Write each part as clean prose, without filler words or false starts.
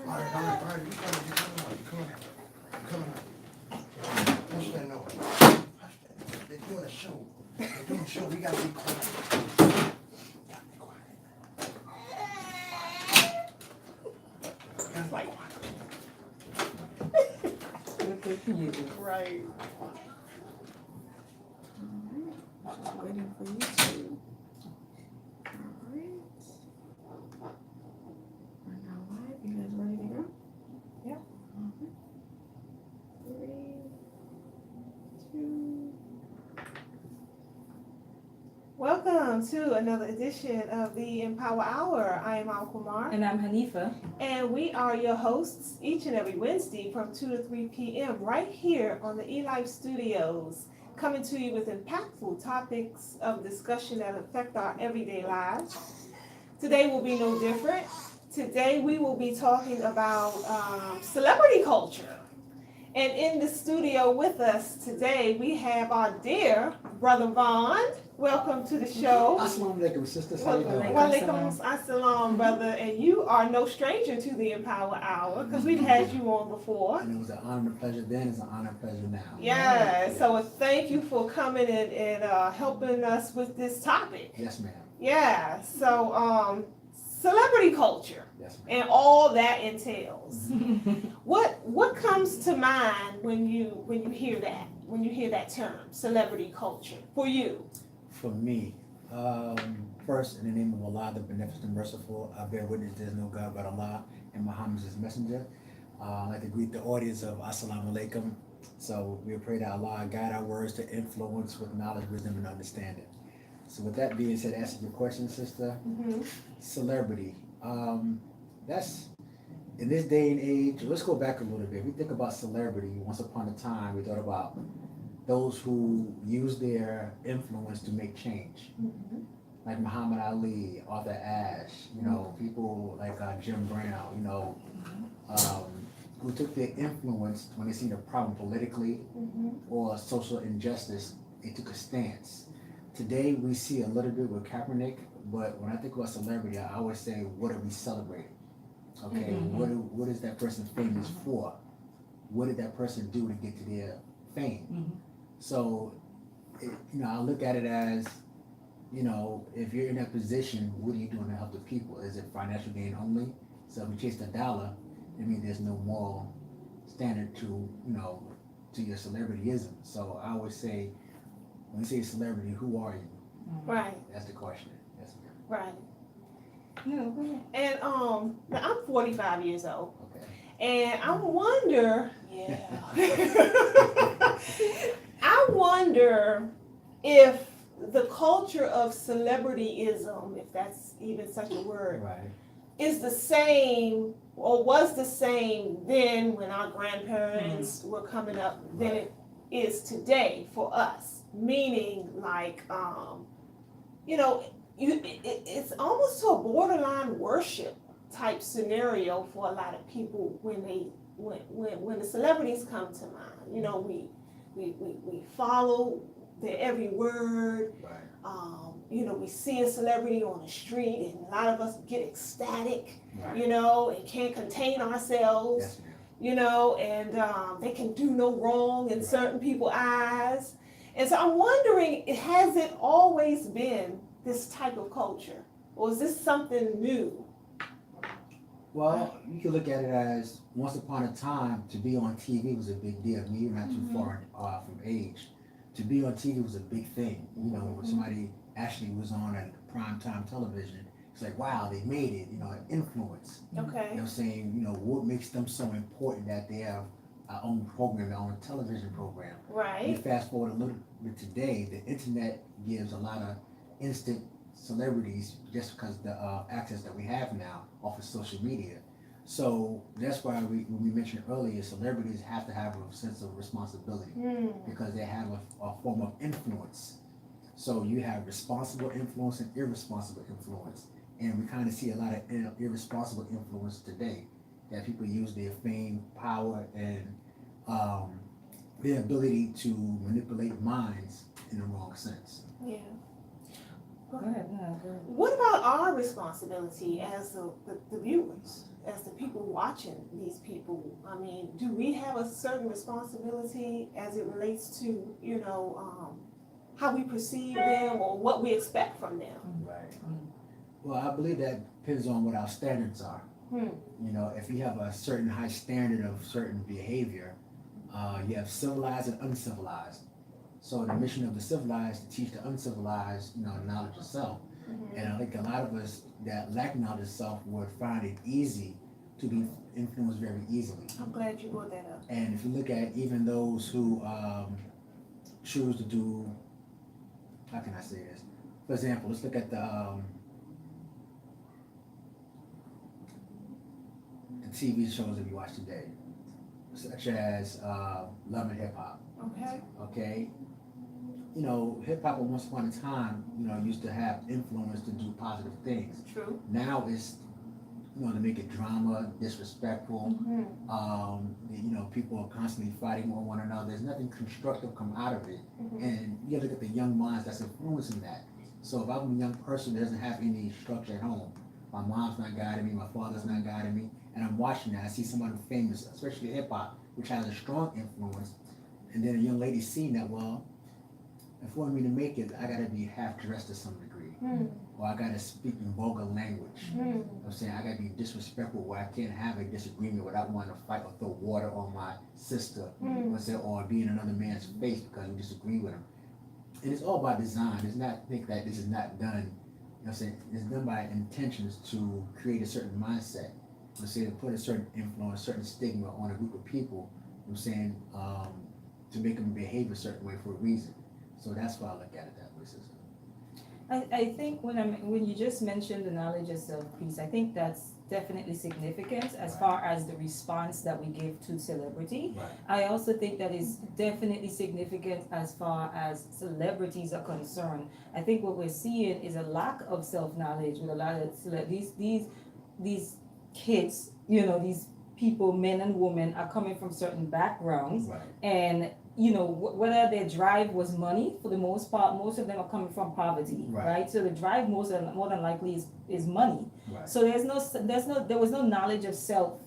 All right, you coming out. Hush that noise. Hush that. They're doing a show. We gotta be quiet. It's like, right. Just waiting for you to. Alright. We're now live. You guys ready to go? Yep. Okay. 3, 2. Welcome to another edition of the Empower Hour. I am Al Kumar, And I'm Hanifa. and we are your hosts each and every Wednesday from 2 to 3 p.m. right here on the eLife Studios, coming to you with impactful topics of discussion that affect our everyday lives. Today will be no different. Today we will be talking about celebrity culture. And in the studio with us today, we have our dear brother Vaughn. Welcome to the show. Assalamu alaikum, sisters. How you doing? Walaikum assalam, brother. And you are no stranger to the Empower Hour because we've had you on before. And it was an honor and a pleasure then, it's an honor and pleasure now. Yeah, so thank you for coming and helping us with this topic. Yes, ma'am. Yeah, so celebrity culture Yes, ma'am. and all that entails. What comes to mind when you hear that term, celebrity culture, for you? For me, first, in the name of Allah, the Beneficent and Merciful, I bear witness there's no God but Allah, and Muhammad is his messenger. I'd like to greet the audience of Assalamu alaikum. So we pray that Allah guide our words to influence with knowledge, wisdom, and understanding. So with that being said, answer your question, sister. Mm-hmm. Celebrity. That's, in this day and age, let's go back a little bit. We think about celebrity. Once upon a time, we thought about those who use their influence to make change. Mm-hmm. Like Muhammad Ali, Arthur Ashe, people like Jim Brown, who took their influence when they seen a problem politically Mm-hmm. or social injustice, they took a stance. Today we see a little bit with Kaepernick, but when I think about celebrity, I always say, what are we celebrating? Okay, Mhm. what is that person famous for? What did that person do to get to their fame? Mhm. So, I look at it as, if you're in that position, what are you doing to help the people? Is it financial gain only? So if you chase the dollar, I mean, there's no moral standard to your celebrityism. So I always say, when you say celebrity, who are you? Right, That's the question. Yes, ma'am. right. No, go ahead. And now I'm 45 years old, Okay. and I wonder, I wonder if the culture of celebrityism, if that's even such a word, Right. is the same or was the same then when our grandparents were coming up than it is today for us. Meaning, like, it's almost to a borderline worship type scenario for a lot of people when the celebrities come to mind. We follow their every word. Right. We see a celebrity on the street, and a lot of us get ecstatic, Right. and can't contain ourselves, Yes, ma'am. and they can do no wrong in certain people's eyes. And so I'm wondering, has it always been this type of culture, or is this something new? Well, you can look at it as once upon a time to be on TV was a big deal. I mean, you're not too far from age. To be on TV was a big thing. When somebody actually was on at primetime television, it's like, wow, they made it. An influence. Okay. Saying, what makes them so important that they have our own program, our own television program. You Right. fast forward a little bit today, the internet gives a lot of instant celebrities just because the access that we have now off of social media. So that's why when we mentioned earlier, celebrities have to have a sense of responsibility because they have a form of influence. So you have responsible influence and irresponsible influence. And we kind of see a lot of irresponsible influence today, that people use their fame, power, and their ability to manipulate minds in the wrong sense. Yeah. Go ahead. No, go ahead. What about our responsibility as the viewers, as the people watching these people, I mean, do we have a certain responsibility as it relates to, how we perceive them or what we expect from them? Right. Well, I believe that depends on what our standards are. You know, if you have a certain high standard of certain behavior, you have civilized and uncivilized. So the mission of the civilized to teach the uncivilized, knowledge of self. And I think a lot of us that lack knowledge of self would find it easy to be influenced very easily. I'm glad you brought that up. And if you look at even those who choose to do, how can I say this? For example, let's look at the TV shows that we watch today, such as Love and Hip Hop. Okay. Okay, hip hop at once upon a time, used to have influence to do positive things. True. Now it's, to make it drama, disrespectful. People are constantly fighting with one another. There's nothing constructive come out of it. And you gotta look at the young minds that's influencing that. So if I'm a young person that doesn't have any structure at home, my mom's not guiding me, my father's not guiding me, and I'm watching that, I see someone famous, especially hip hop, which has a strong influence, and then a young lady seeing that, well, if you want me to make it, I gotta be half dressed to some degree. Or I gotta speak in vulgar language. I'm saying I gotta be disrespectful where I can't have a disagreement without wanting to fight or throw water on my sister, or be in another man's face because you disagree with him. And it's all by design. It's not think that this is not done. It's done by intentions to create a certain mindset. To put a certain influence, certain stigma on a group of people. To make them behave a certain way for a reason. So that's why I look at it that way, sister. I think when you just mentioned the knowledge of self piece, I think that's definitely significant as far as the response that we give to celebrity. Right. I also think that is definitely significant as far as celebrities are concerned. I think what we're seeing is a lack of self-knowledge with a lot of these kids, these people, men and women, are coming from certain backgrounds, Right. and whether their drive was money, for the most part, most of them are coming from poverty, right? So the drive more than likely is money. Right. So there was no knowledge of self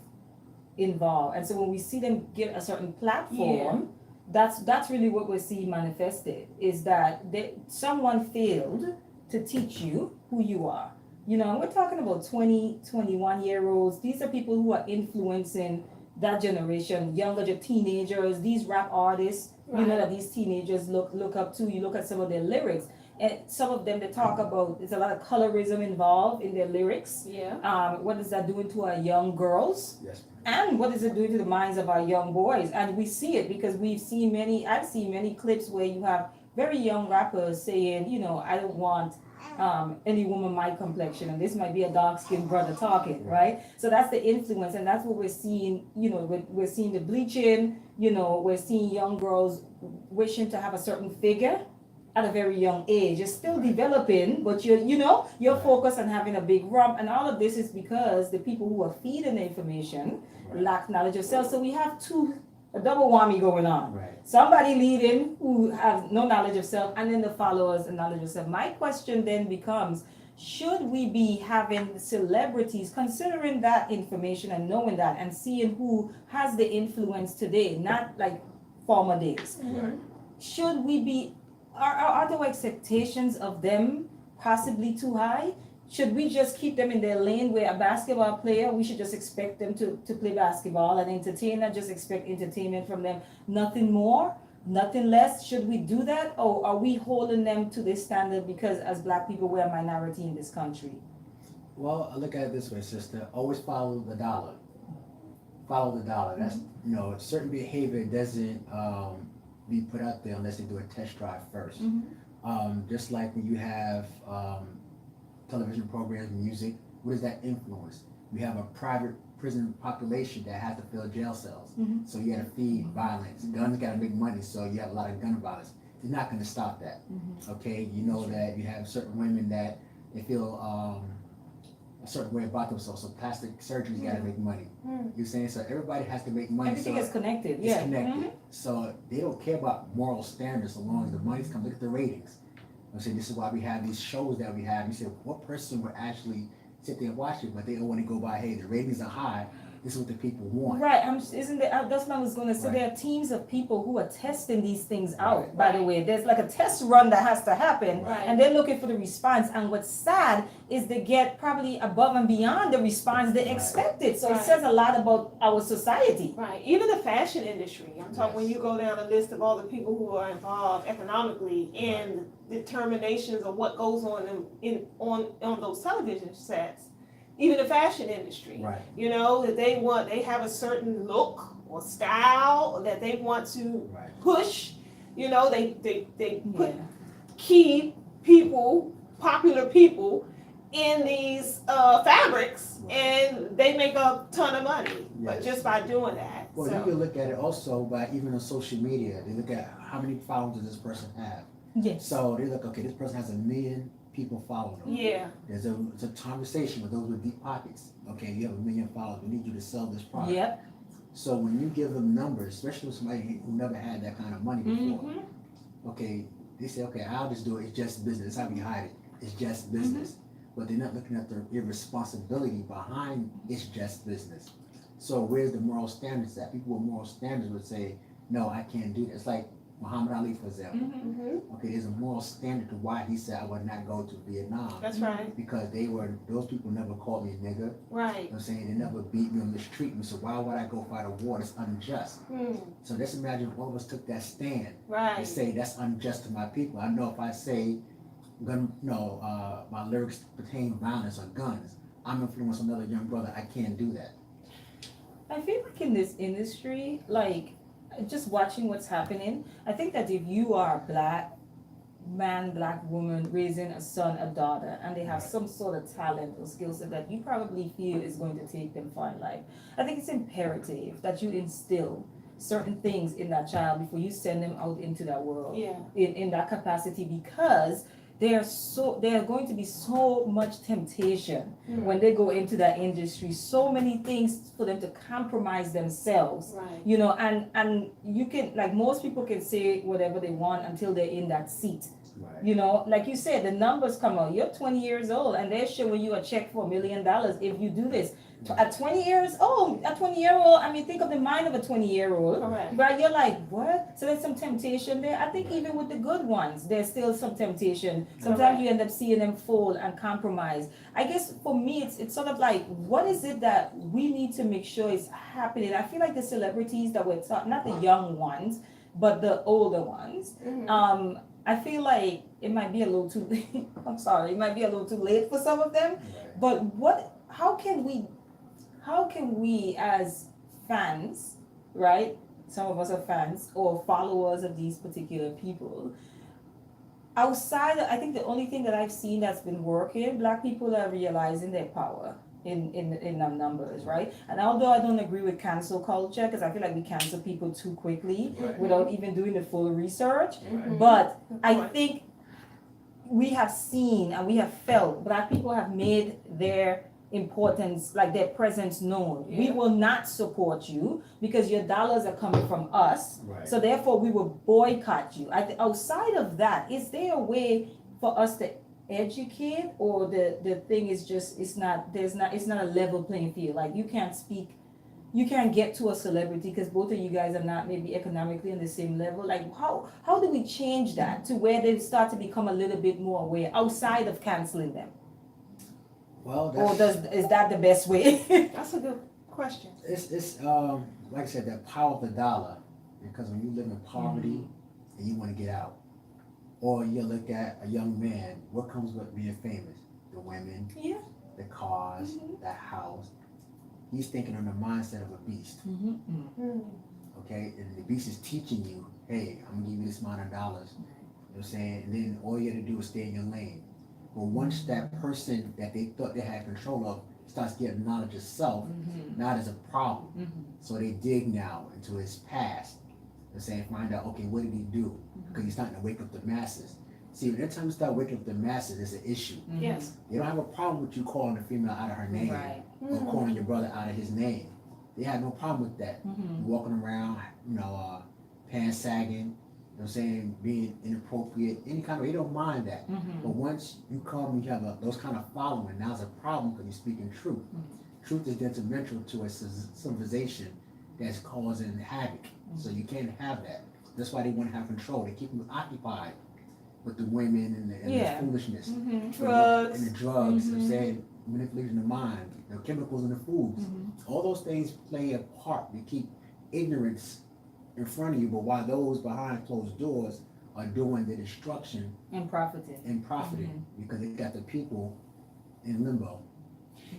involved, and so when we see them get a certain platform, that's really what we're seeing manifested, is that someone failed to teach you who you are. We're talking about 20, 21-year-olds. These are people who are influencing that generation, younger teenagers, these rap artists, that these teenagers look up to. You look at some of their lyrics, and some of them, they talk about, there's a lot of colorism involved in their lyrics. What is that doing to our young girls? Yes. And what is it doing to the minds of our young boys? And we see it because I've seen many clips where you have very young rappers saying, I don't want any woman my complexion, and this might be a dark-skinned brother talking, right? So that's the influence, and that's what we're seeing. We're seeing the bleaching. We're seeing young girls wishing to have a certain figure at a very young age. You're still developing, but you're focused on having a big rump, and all of this is because the people who are feeding the information lack knowledge of self. So we have a double whammy going on. Right. Somebody leading who have no knowledge of self, and then the followers and knowledge of self. My question then becomes, should we be having celebrities considering that information and knowing that and seeing who has the influence today, not like former days? Should we be, are the expectations of them possibly too high? Should we just keep them in their lane where a basketball player, we should just expect them to play basketball, and entertainer, just expect entertainment from them, nothing more, nothing less? Should we do that, or are we holding them to this standard because as Black people we're a minority in this country? Well, I look at it this way, sister. Always follow the dollar. Follow the dollar. That's, certain behavior doesn't be put out there unless they do a test drive first. Just like when you have television programs, music, what does that influence? We have a private prison population that has to fill jail cells. So you got to feed violence. Guns got to make money, so you have a lot of gun violence. It's not going to stop that. Okay, that you have certain women that they feel a certain way about themselves. So plastic surgery's got to make money. You're saying, so everybody has to make money. Everything is connected. It's connected. So they don't care about moral standards so long as the money's coming. Look at the ratings. I'm saying this is why we have these shows that we have. You say, what person would actually sit there and watch it, but they only go by, hey, the ratings are high. This is what the people want. Right, isn't there, that's what I was gonna say, Right. there are teams of people who are testing these things out, Right. by the way, there's like a test run that has to happen, Right. and they're looking for the response, and what's sad is they get probably above and beyond the response they Right. expected, so it Right. says a lot about our society. Right, even the fashion industry, I'm talking, when Yes. you go down a list of all the people who are involved economically in determinations of what goes on on those television sets, even the fashion industry. Right. You know, that they have a certain look or style that they want to Right. push. You know, they put Yeah, key people, popular people, in these fabrics, and they make a ton of money, but Yes. just by doing that. Well, So, you can look at it also by even on social media. They look at how many followers does this person have. yes, So they look, okay, this person has 1 million people following them. yeah, It's a conversation with those with deep pockets. Okay, you have 1 million followers. We need you to sell this product. yep, So when you give them numbers, especially with somebody who never had that kind of money before, okay, they say, okay, I'll just do it. It's just business. That's how we hide it. It's just business. But they're not looking at the irresponsibility behind it's just business. So where's the moral standards at? People with moral standards would say, no, I can't do that. It's like Muhammad Ali, for example. hmm Okay, there's a moral standard to why he said I would not go to Vietnam. that's right, Because those people never called me a nigger. You know right. what I'm saying? They never beat me or mistreat me. So why would I go fight a war that's unjust? So just imagine if all of us took that stand and Right, say that's unjust to my people. I know if I say my lyrics pertain violence or guns, I'm influencing another young brother. I can't do that. I feel like in this industry, like, just watching what's happening, I think that if you are a black man, black woman raising a son, a daughter, and they have some sort of talent or skill set that you probably feel is going to take them far in life, I think it's imperative that you instill certain things in that child before you send them out into that world yeah, in that capacity, because there are going to be so much temptation when they go into that industry, so many things for them to compromise themselves, right, you know, and you can, like, most people can say whatever they want until they're in that seat, Right. you know, like you said, the numbers come out, you're 20 years old and they're showing you a check for $1 million if you do this. At 20 years old, I mean, think of the mind of a 20-year-old. correct, Right, you're like, what? So there's some temptation there. I think even with the good ones, there's still some temptation. Sometimes Correct. you end up seeing them fall and compromise. I guess for me, it's sort of like, what is it that we need to make sure is happening? I feel like the celebrities that we're talking, not the young ones, but the older ones. Mhm. I feel like it might be a little too late. I'm sorry, it might be a little too late for some of them. Right. But how can we as fans, right? Some of us are fans or followers of these particular people. I think the only thing that I've seen that's been working, black people are realizing their power in numbers, right? And although I don't agree with cancel culture, because I feel like we cancel people too quickly Right. without even doing the full research, Mhm. but Good I point. think we have seen and we have felt black people have made their importance, like their presence known. We Yeah. will not support you because your dollars are coming from us. Right. So therefore we will boycott you. Outside of that, is there a way for us to educate, or the thing is just it's not a level playing field? Like you can't get to a celebrity because both of you guys are not maybe economically on the same level. Like how do we change that to where they start to become a little bit more aware outside of canceling them? Well, Or is that the best way? That's a good question. it's like I said, that power of the dollar. Because when you live in poverty and you want to get out, or you look at a young man, what comes with being famous? The women, Yeah. the cars, the house. He's thinking on the mindset of a beast. Mm. Okay, and the beast is teaching you, hey, I'm gonna give you this amount of dollars. You know what I'm saying? And then all you have to do is stay in your lane. But once that person that they thought they had control of starts getting knowledge of self, now there's a problem. So they dig now into his past and saying, find out, okay, what did he do? Because he's starting to wake up the masses. See, every time you start waking up the masses, there's an issue. Yes. They don't have a problem with you calling the female out of her name Right. or calling your brother out of his name. They have no problem with that. Walking around, pants sagging, what I'm saying, being inappropriate, any kind of, they don't mind that. Mhm. But once you come, you have those kind of following, now it's a problem because you're speaking truth. Truth is detrimental to a civilization that's causing havoc. So you can't have that. That's why they want to have control. They keep you occupied with the women and Yeah. the foolishness. Mhm. Drugs. And the drugs, I'm Mhm. saying, manipulating the mind, the chemicals in the foods. Mhm. All those things play a part to keep ignorance in front of you, but while those behind closed doors are doing the destruction And profiting. and profiting because they got the people in limbo.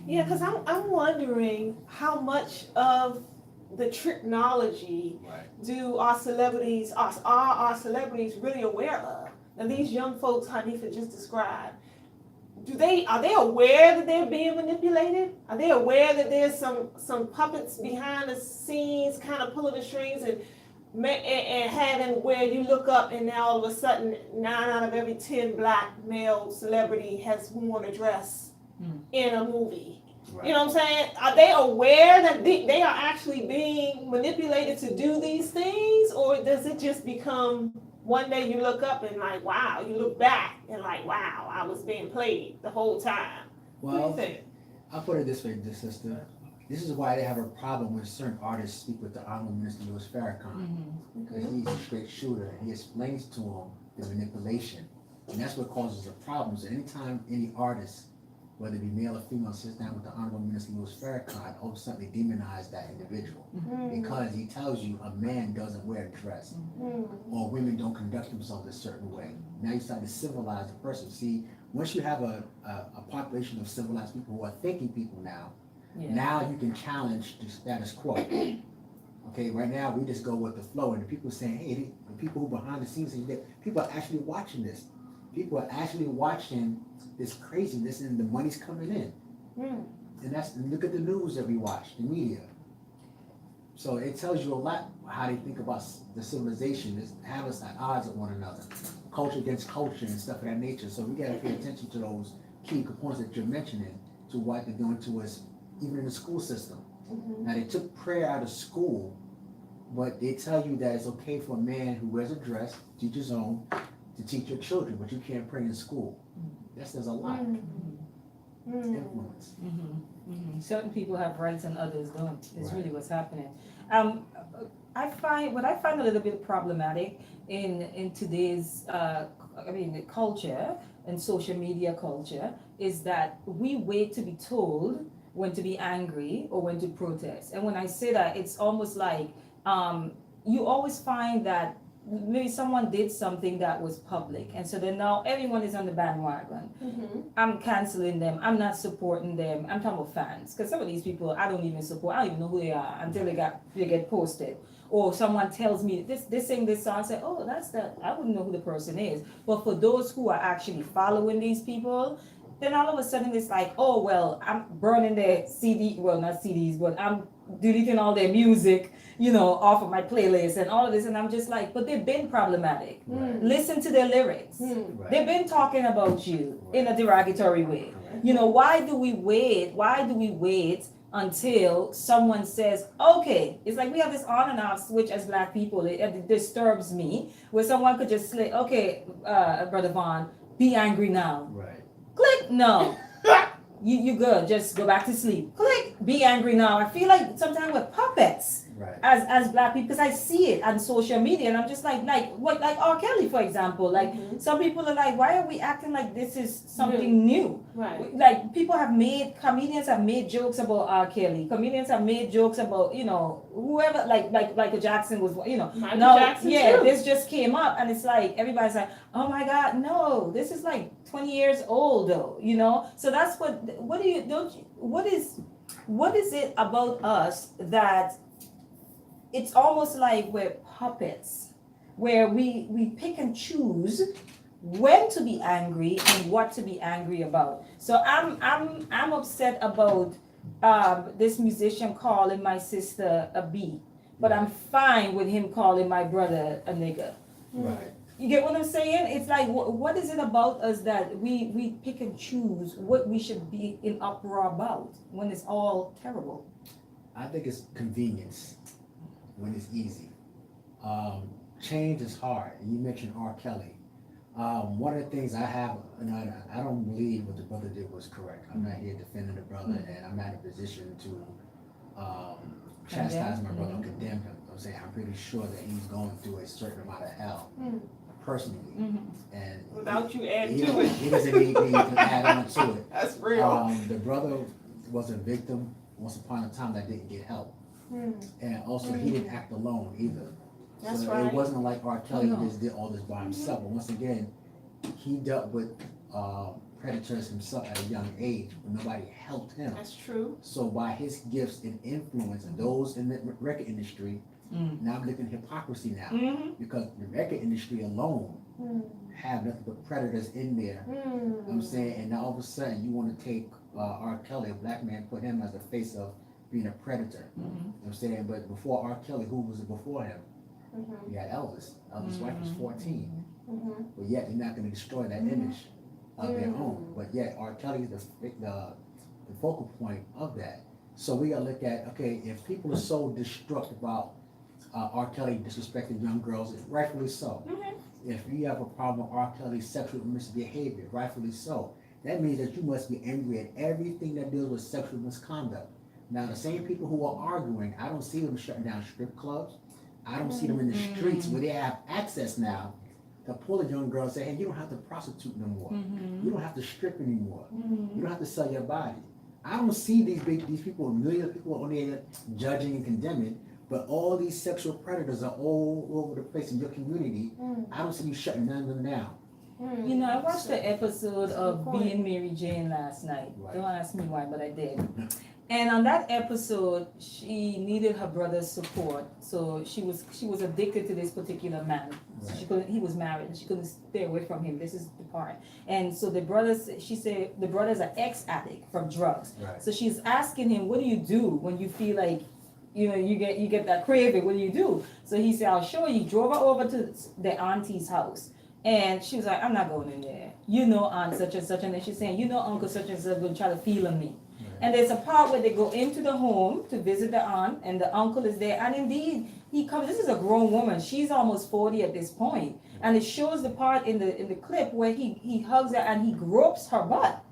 Yeah, because I'm wondering how much of the technology Right. do our celebrities, are our celebrities really aware of? And these young folks Hanifa just described, are they aware that they're being manipulated? Are they aware that there's some puppets behind the scenes kind of pulling the strings and having where you look up and now all of a sudden 9 out of every 10 black male celebrity has worn a dress in a movie? Right. You know what I'm saying? Are they aware that they are actually being manipulated to do these things? Or does it just become one day you look up and like, wow, you look back and like, wow, I was being played the whole time? What do you Well, think? I'll put it this way, dear sister. This is why they have a problem when certain artists speak with the Honorable Minister Louis Farrakhan. Mhm. Because he's a straight shooter and he explains to him the manipulation. And that's what causes the problem. So anytime any artist, whether it be male or female, sits down with the Honorable Minister Louis Farrakhan, all of a sudden they demonize that individual. Because he tells you a man doesn't wear a dress or women don't conduct themselves a certain way. Now you start to civilize the person. See, once you have a population of civilized people who are thinking people now, Yeah. now you can challenge the status quo. Okay, right now we just go with the flow, and the people saying, hey, the people who behind the scenes, people are actually watching this. People are actually watching this craziness, and the money's coming in. And look at the news that we watch, the media. So it tells you a lot how they think about the civilization, is have us at odds with one another, culture against culture and stuff of that nature. So we gotta pay attention to those key components that you're mentioning, to what they're doing to us, even in the school system. Now they took prayer out of school, but they tell you that it's okay for a man who wears a dress, teach his own, to teach your children, but you can't pray in school. That says a lot. Influence. Certain people have rights and others don't. It's Right. really what's happening. I find a little bit problematic in today's the culture and social media culture is that we wait to be told when to be angry or when to protest. And when I say that, it's almost like you always find that maybe someone did something that was public, and so then now everyone is on the bandwagon. I'm canceling them. I'm not supporting them. I'm talking about fans, because some of these people I don't even support. I don't even know who they are until they get posted, or someone tells me this thing, this song. I say, oh, that's that. I wouldn't know who the person is. But for those who are actually following these people, then all of a sudden it's like, oh well, I'm burning their CD. Well, not CDs, but I'm deleting all their music, off of my playlist and all of this. And I'm just like, but they've been problematic. Right. Listen to their lyrics. Right. They've been talking about you in a derogatory way. Correct. Why do we wait until someone says, okay, it's like we have this on and off switch as black people. It disturbs me where someone could just say, okay, Brother Vaughn, be angry now. Right. Click, no. You good, just go back to sleep. Click, be angry now. I feel like sometimes we're puppets Right. as black people, because I see it on social media and I'm just like R. Kelly, for example. Like some people are like, why are we acting like this is something new? Right. Like comedians have made jokes about R. Kelly. Comedians have made jokes about, whoever, like Michael Jackson was, Michael now, Jackson yeah, too. this just came up and it's like everybody's like, oh my God, no, this is like 20 years old though, So that's what is it about us that it's almost like we're puppets, where we pick and choose when to be angry and what to be angry about. So I'm upset about this musician calling my sister a B, but I'm fine with him calling my brother a nigga. Right. You get what I'm saying? It's like, what is it about us that we pick and choose what we should be in uproar about when it's all terrible? I think it's convenience when it's easy. change is hard. And you mentioned R. Kelly. One of the things I have, and I don't believe what the brother did was correct. I'm not here defending the brother, and I'm not in a position to chastise my brother or condemn him. I'm saying I'm pretty sure that he's going through a certain amount of hell personally, and Without you adding he, to it. he doesn't need me to add on to it. That's real. The brother was a victim once upon a time that didn't get help, and also he didn't act alone either. That's So right. it wasn't like R. Kelly no. just did all this by himself. But once again, he dealt with predators himself at a young age, but nobody helped him. That's true. So by his gifts and influence, and those in the record industry, now I'm looking at hypocrisy now, because the record industry alone have nothing but predators in there. You know what I'm saying, and now all of a sudden you want to take R. Kelly, a black man, put him as the face of being a predator. You know what I'm saying, but before R. Kelly, who was it before him? You had Elvis. Elvis' wife was 14. But yet they're not going to destroy that image of their own. But yet R. Kelly is the focal point of that. So we got to look at, okay, if people are so distraught about R. Kelly disrespecting young girls, rightfully so. If you have a problem with R. Kelly's sexual misbehavior, rightfully so. That means that you must be angry at everything that deals with sexual misconduct. Now, the same people who are arguing, I don't see them shutting down strip clubs. I don't see them in the streets where they have access now to pull a young girl and say, hey, you don't have to prostitute no more. You don't have to strip anymore. You don't have to sell your body. I don't see these people, millions of people on there judging and condemning, but all these sexual predators are all over the place in your community. I don't see you shutting none of them down. You know, I watched the episode of point. Being Mary Jane last night. Right. Don't ask me why, but I did. And on that episode, she needed her brother's support. So she was addicted to this particular man. So she couldn't. He was married, and she couldn't stay away from him. This is the part. And so she said the brother's an ex-addict from drugs. Right. So she's asking him, what do you do when you feel like, you know, you get that craving? What do you do? So he said, I'll show you. He drove her over to the auntie's house. And she was like, I'm not going in there. You know, aunt such and such. And then she's saying, you know, uncle such and such will try to feel on me. And there's a part where they go into the home to visit the aunt, and the uncle is there. And indeed, he comes. This is a grown woman. She's almost 40 at this point. And it shows the part in the clip where he hugs her and he gropes her butt.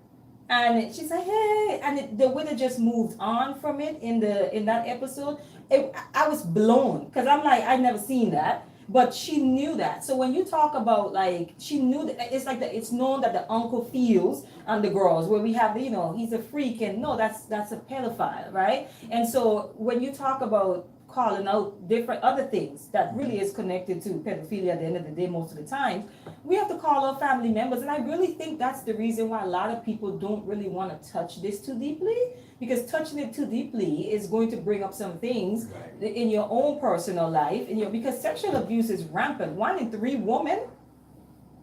And she's like, hey, and the way they just moved on from it in that episode, I was blown, because I'm like, I've never seen that. But she knew that. So when you talk about, like, she knew that it's like it's known that the uncle feels on the girls, where we have, you know, he's a freak, and no, that's a pedophile, right? And so when you talk about calling out different other things that really is connected to pedophilia at the end of the day, most of the time, we have to call out family members. And I really think that's the reason why a lot of people don't really want to touch this too deeply, because touching it too deeply is going to bring up some things in your own personal life, because sexual abuse is rampant. 1 in 3 women,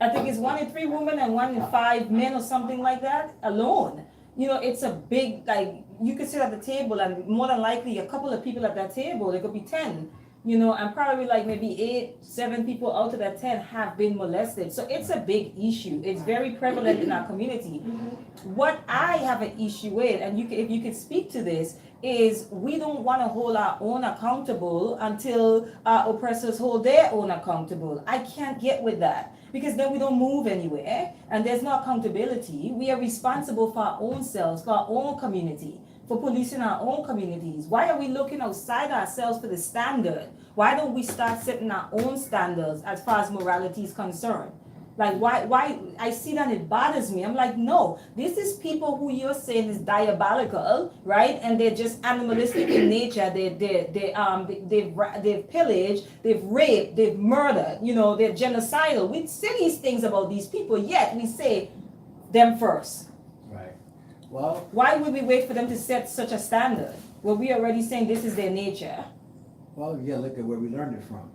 I think it's 1 in 3 women and 1 in 5 men or something like that alone. You know, it's a big, like, you could sit at the table and more than likely a couple of people at that table, there could be 10, you know, and probably like maybe 8, 7 people out of that 10 have been molested. So it's a big issue. It's very prevalent in our community. What I have an issue with, and if you could speak to this, is we don't want to hold our own accountable until our oppressors hold their own accountable. I can't get with that, because then we don't move anywhere and there's no accountability. We are responsible for our own selves, for our own community, for policing our own communities. Why are we looking outside ourselves for the standard? Why don't we start setting our own standards as far as morality is concerned? Like, why I see that, it bothers me. I'm like, no, this is people who you're saying is diabolical, right? And they're just animalistic in nature. They've pillaged, they've raped, they've murdered, you know, they're genocidal. We say these things about these people, yet we say them first. Right. Well, why would we wait for them to set such a standard? Well, we already saying this is their nature. well, yeah, look at where we learned it from. You know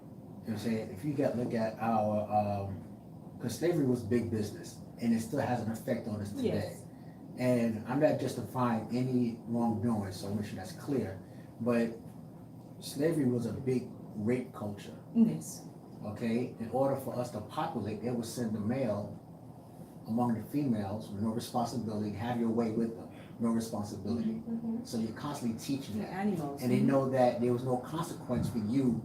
what I'm saying? If you look at our because slavery was big business, and it still has an effect on us today. Yes. And I'm not justifying any wrongdoing, so make sure that's clear. But slavery was a big rape culture. Yes. Okay, in order for us to populate, they would send the male among the females with no responsibility, have your way with them, no responsibility. So you're constantly teaching The that. animals. And they know that there was no consequence for you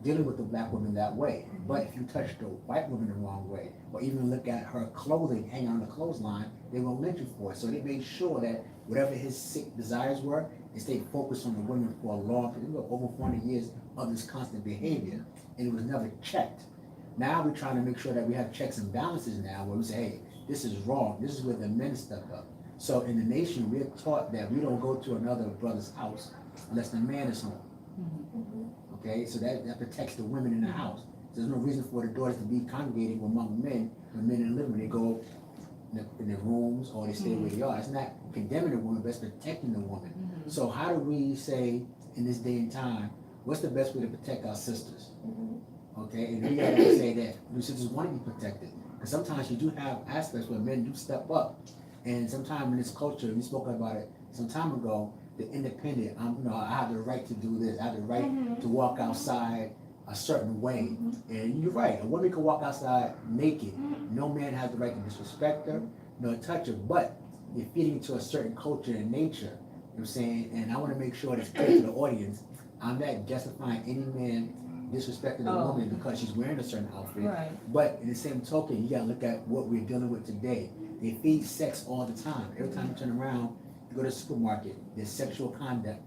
dealing with the black woman that way. But if you touch the white woman the wrong way, or even look at her clothing hanging on the clothesline, they will lynch you for it. So they made sure that whatever his sick desires were, they stayed focused on the women for a long period, over 400 years of this constant behavior, and it was never checked. Now we're trying to make sure that we have checks and balances now, where we say, hey, this is wrong. This is where the men step up. So in the nation, we're taught that we don't go to another brother's house unless the man is home. Okay, so that protects the women in the house. There's no reason for the daughters to be congregating among men when men in the living room. They go in their rooms or they stay where they are. It's not condemning the woman, but it's protecting the woman. So how do we say in this day and time, what's the best way to protect our sisters? Okay, and we gotta say that we sisters want to be protected. Because sometimes you do have aspects where men do step up. And sometimes in this culture, we spoke about it some time ago, the independent, I have the right to do this, I have the right to walk outside a certain way. And you're right, a woman can walk outside naked. No man has the right to disrespect her, nor touch her, but you're feeding into a certain culture and nature. You know what I'm saying? And I want to make sure it's clear to the audience, I'm not justifying any man disrespecting a woman because she's wearing a certain outfit. Right. But in the same token, you gotta look at what we're dealing with today. They feed sex all the time. Every time you turn around, you go to the supermarket, there's sexual conduct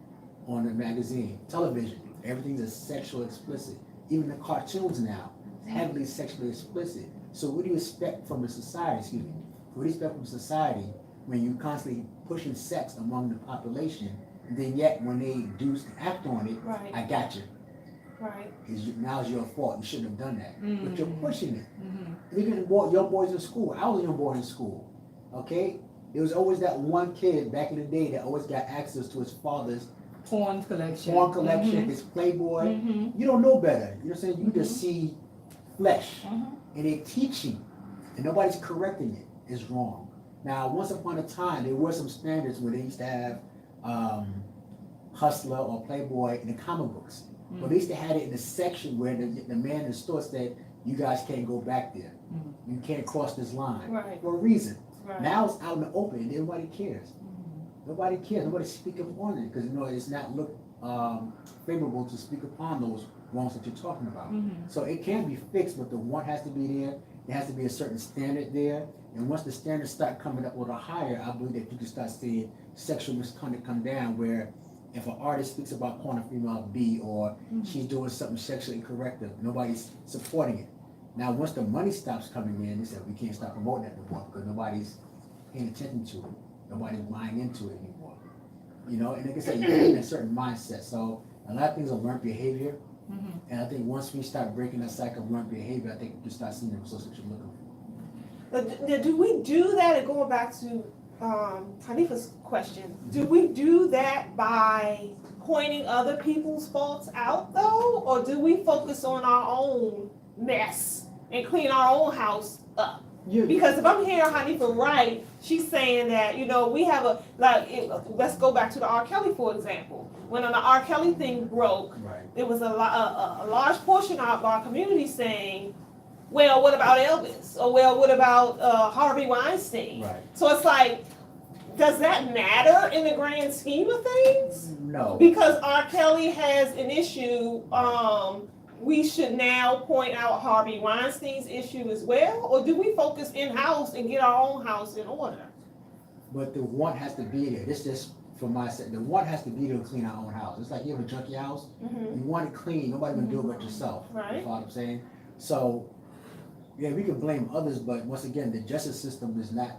on the magazine, television. Everything's a sexual explicit. Even the cartoons now, heavily sexually explicit. So what do you expect from a society, What do you expect from society when you constantly pushing sex among the population, and then yet when they do act on it, Right. I got you. Right. Now it's your fault. You shouldn't have done that. But you're pushing it. Even your boys in school. I was a young boy in school. Okay? There was always that one kid back in the day that always got access to his father's Porn collection, his Playboy. You don't know better. You know what I'm saying? You just see flesh. And they teaching. And nobody's correcting it. It's wrong. Now, once upon a time, there were some standards where they used to have Hustler or Playboy in the comic books. But they used to have it in the section where the man in the store said, you guys can't go back there. You can't cross this line. Right. For a reason. Right. Now it's out in the open and nobody cares. Nobody cares. Nobody speaks upon it because it's not looked favorable to speak upon those wrongs that you're talking about. So it can be fixed, but the want has to be there. There has to be a certain standard there. And once the standards start coming up a little higher, I believe that you can start seeing sexual misconduct come down where if an artist speaks about calling a female B or she's doing something sexually incorrect, nobody's supporting it. Now, once the money stops coming in, they said we can't stop promoting that anymore because nobody's paying attention to it. Nobody's buying into it anymore. And like I said, you get in a certain mindset. So a lot of things are learned behavior. And I think once we start breaking that cycle of learned behavior, I think you can start seeing the results that you're looking for. But do we do that, and going back to Hanifa's question, do we do that by pointing other people's faults out though? Or do we focus on our own mess and clean our own house up? Because if I'm hearing Hanifa right, she's saying that, we have let's go back to the R. Kelly, for example. When the R. Kelly thing broke, there was a large portion of our community saying, well, what about Elvis? Or well, what about Harvey Weinstein? Right. So it's like, does that matter in the grand scheme of things? No. Because R. Kelly has an issue, we should now point out Harvey Weinstein's issue as well? Or do we focus in-house and get our own house in order? But the want has to be there. This just for my sake. The want has to be there to clean our own house. It's like you have a junky house. You want it clean. Nobody can do it but yourself. Right. You know what I'm saying? So, yeah, we can blame others, but once again, the justice system is not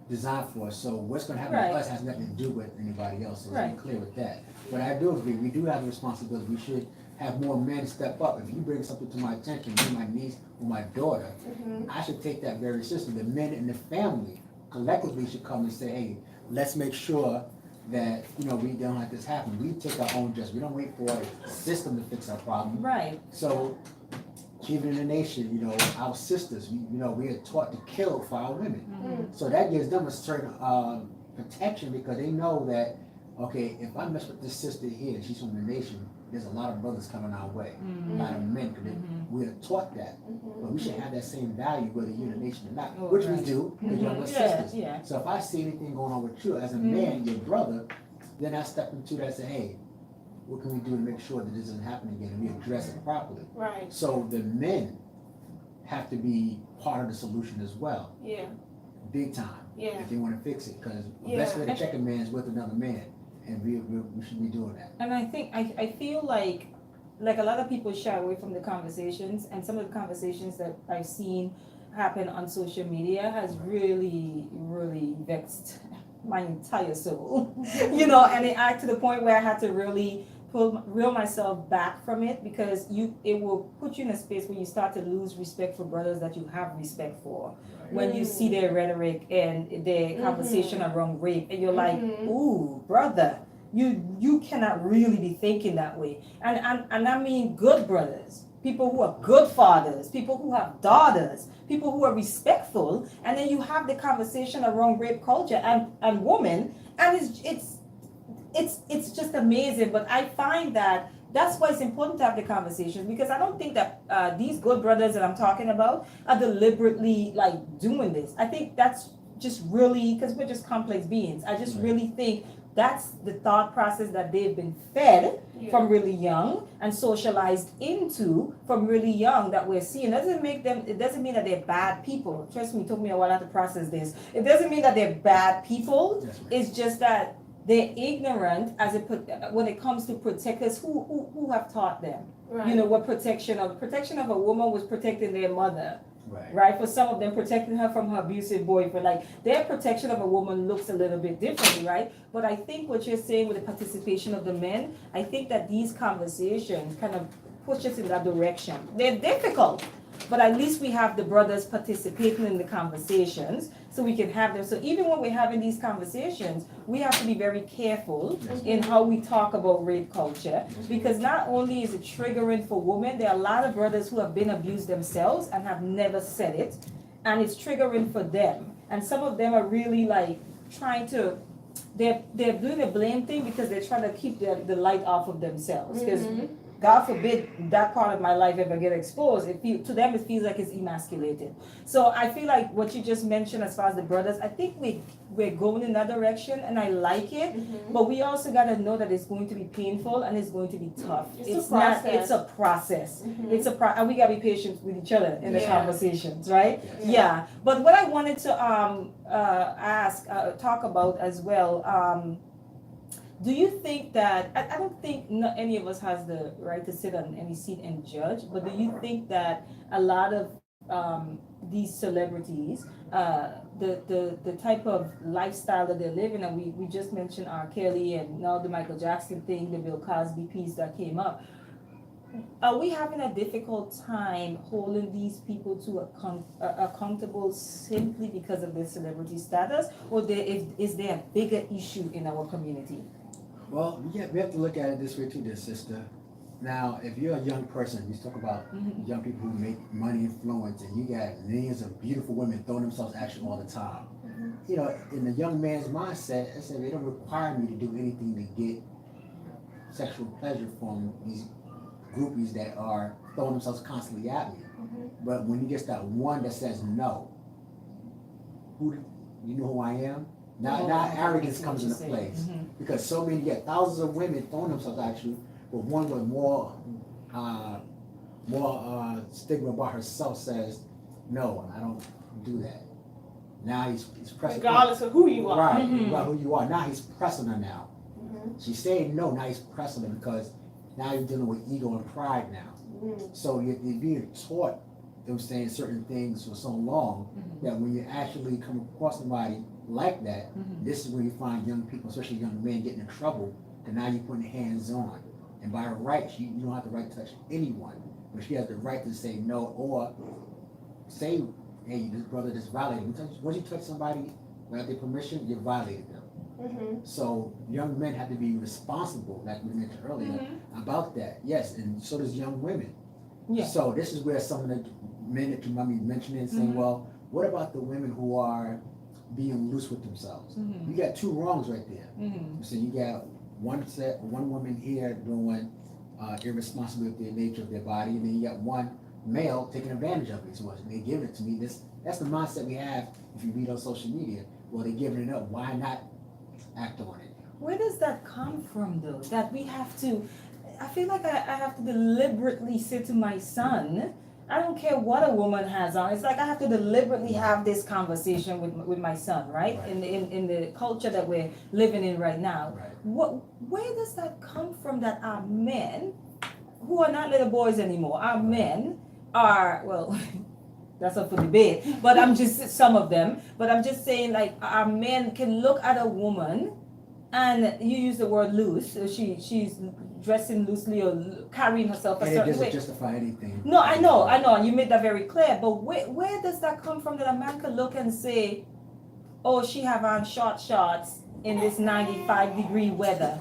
designed for us. So what's going to happen to us has nothing to do with anybody else. So let's be clear with that. But I do agree. We do have a responsibility. We should have more men step up. If you bring something to my attention, me, my niece, or my daughter, I should take that very seriously. The men in the family collectively should come and say, hey, let's make sure that, we don't let this happen. We take our own justice. We don't wait for a system to fix our problem. Right. So even in the nation, our sisters, we are taught to kill for our women. So that gives them a certain protection because they know that, okay, if I mess with this sister here, she's from the nation, there's a lot of brothers coming our way, a lot of men, because we are taught that. But we should have that same value whether you're in the nation or not, which we do, because you're my sisters. So if I see anything going on with you as a man, your brother, then I step into that and say, hey, what can we do to make sure that this doesn't happen again and we address it properly? Right, So the men have to be part of the solution as well, yeah, big time, yeah, if they want to fix it. Because the Yeah. best way to check a man is with another man, and we should be doing that. And I think, I feel like a lot of people shy away from the conversations, and some of the conversations that I've seen happen on social media has really, really vexed my entire soul. You know, and it act to the point where I had to really reel myself back from it, because it will put you in a space where you start to lose respect for brothers that you have respect for. When you see their rhetoric and their conversation around rape, and you're like, ooh, brother, you cannot really be thinking that way. And I mean good brothers, people who are good fathers, people who have daughters, people who are respectful, and then you have the conversation around rape culture and women, and it's just amazing. But I find that that's why it's important to have the conversations, because I don't think that these good brothers that I'm talking about are deliberately like doing this. I think that's just really, because we're just complex beings. I just really think that's the thought process that they've been fed yeah. from really young and socialized into from really young that we're seeing. It doesn't mean that they're bad people. Trust me, it took me a while to process this. It doesn't mean that they're bad people. Yes, ma'am. It's just that they're ignorant when it comes to protectors who have taught them. Right. You know what protection of a woman was protecting their mother. Right. Right, for some of them, protecting her from her abusive boyfriend, like their protection of a woman looks a little bit differently, right? But I think what you're saying with the participation of the men, I think that these conversations kind of push us in that direction. They're difficult, but at least we have the brothers participating in the conversations, so we can have them. So even when we're having these conversations, we have to be very careful in how we talk about rape culture, because not only is it triggering for women, there are a lot of brothers who have been abused themselves and have never said it, and it's triggering for them. And some of them are really like trying to, they're doing the blame thing because they're trying to keep the light off of themselves, because God forbid that part of my life ever get exposed. To them it feels like it's emasculated. So I feel like what you just mentioned as far as the brothers, I think we're going in that direction, and I like it. But we also gotta know that it's going to be painful and it's going to be tough. It's a process. And we gotta be patient with each other in the Yeah. conversations, right? Yes. Yeah. But what I wanted to talk about as well, do you think that, I don't think any of us has the right to sit on any seat and judge, but do you think that a lot of these celebrities, the type of lifestyle that they're living, and we just mentioned R. Kelly and now the Michael Jackson thing, the Bill Cosby piece that came up, are we having a difficult time holding these people to accountable simply because of their celebrity status, or is there a bigger issue in our community? Well, we have to look at it this way too, dear sister. Now, if you're a young person, you talk about young people who make money, influence, and you got millions of beautiful women throwing themselves at you all the time. You know, in the young man's mindset, I said they don't require me to do anything to get sexual pleasure from these groupies that are throwing themselves constantly at me. But when you get that one that says no, you know who I am? Now arrogance comes into place. Because so many, you get thousands of women throwing themselves at you, but one with more stigma about herself says, no, I don't do that. Now he's pressing. Regardless of who you are. Right, about who you are. Now he's pressing her now. She's saying no, now he's pressing her because now you're dealing with ego and pride now. So you're being taught them saying certain things for so long that when you actually come across somebody like that, this is where you find young people, especially young men, getting in trouble, and now you're putting hands on. And by right, you don't have the right to touch anyone, but she has the right to say no or say, hey, this brother just violated me. Once you touch somebody without their permission, you violated them. So young men have to be responsible, like we mentioned earlier, about that. Yes, and so does young women. Yeah. So this is where some of the men that you might be mentioning saying, well, what about the women who are being loose with themselves? You got two wrongs right there. So you got one woman here doing irresponsible with the nature of their body, and then you got one male taking advantage of it so much. And they give it to me. That's the mindset we have if you read on social media. Well, they're giving it up. Why not act on it? Where does that come from, though? That we have to, I feel like I have to deliberately say to my son, I don't care what a woman has on. It's like I have to deliberately have this conversation with my son, right? Right. In the culture that we're living in right now. Right. Where does that come from that our men, who are not little boys anymore, our men are, well, that's up for debate, but I'm just, some of them, but I'm just saying like our men can look at a woman and you use the word loose, so she's dressing loosely or carrying herself a And it certain doesn't way. justify anything. No, I know, and you made that very clear, but where does that come from that a man can look and say, oh, she have on short shorts in this 95-degree weather,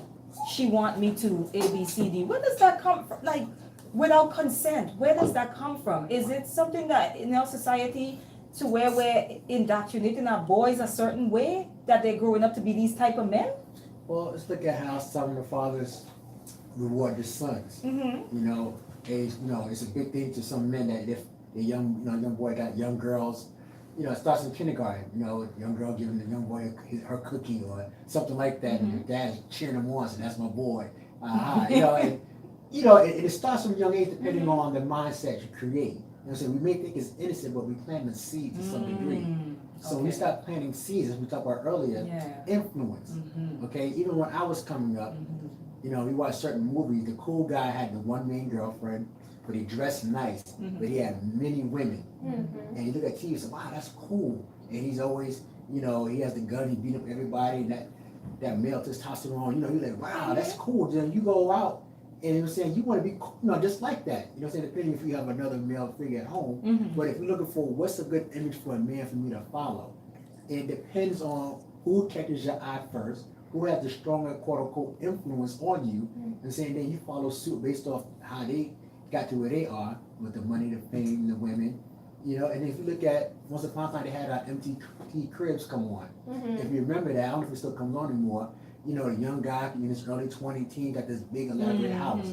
she want me to A, B, C, D. Where does that come from? Like, without consent, where does that come from? Is it something that in our society to where we're indoctrinating our boys a certain way, that they're growing up to be these type of men? Well, let's look at how some of the fathers reward their sons. Mm-hmm. You know, it's a big thing to some men that if the young boy got young girls, it starts in kindergarten. Young girl giving the young boy her cookie or something like that, and the dad's cheering him on, saying, "That's my boy." And it starts from a young age, depending on the mindset you create. So we may think it's innocent, but we plant the seed to some degree. So we start planting seeds, as we talked about earlier, influence. Okay, even when I was coming up, we watched certain movies. The cool guy had the one main girlfriend, but he dressed nice, but he had many women. And you look at TV and say, wow, that's cool. And he's always, he has the gun, he beat up everybody, and that male testosterone, you're like, wow, that's cool. Then you go out, and you want to be cool, just like that. Depending if you have another male figure at home. But if you're looking for what's a good image for a man for me to follow, it depends on who catches your eye first, who has the stronger quote-unquote influence on you, and saying that you follow suit based off how they got to where they are with the money, the fame, the women. And if you look at, once upon a time they had MTV Cribs come on. If you remember that, I don't know if it still comes on anymore. The young guy in his early 20 got this big elaborate house.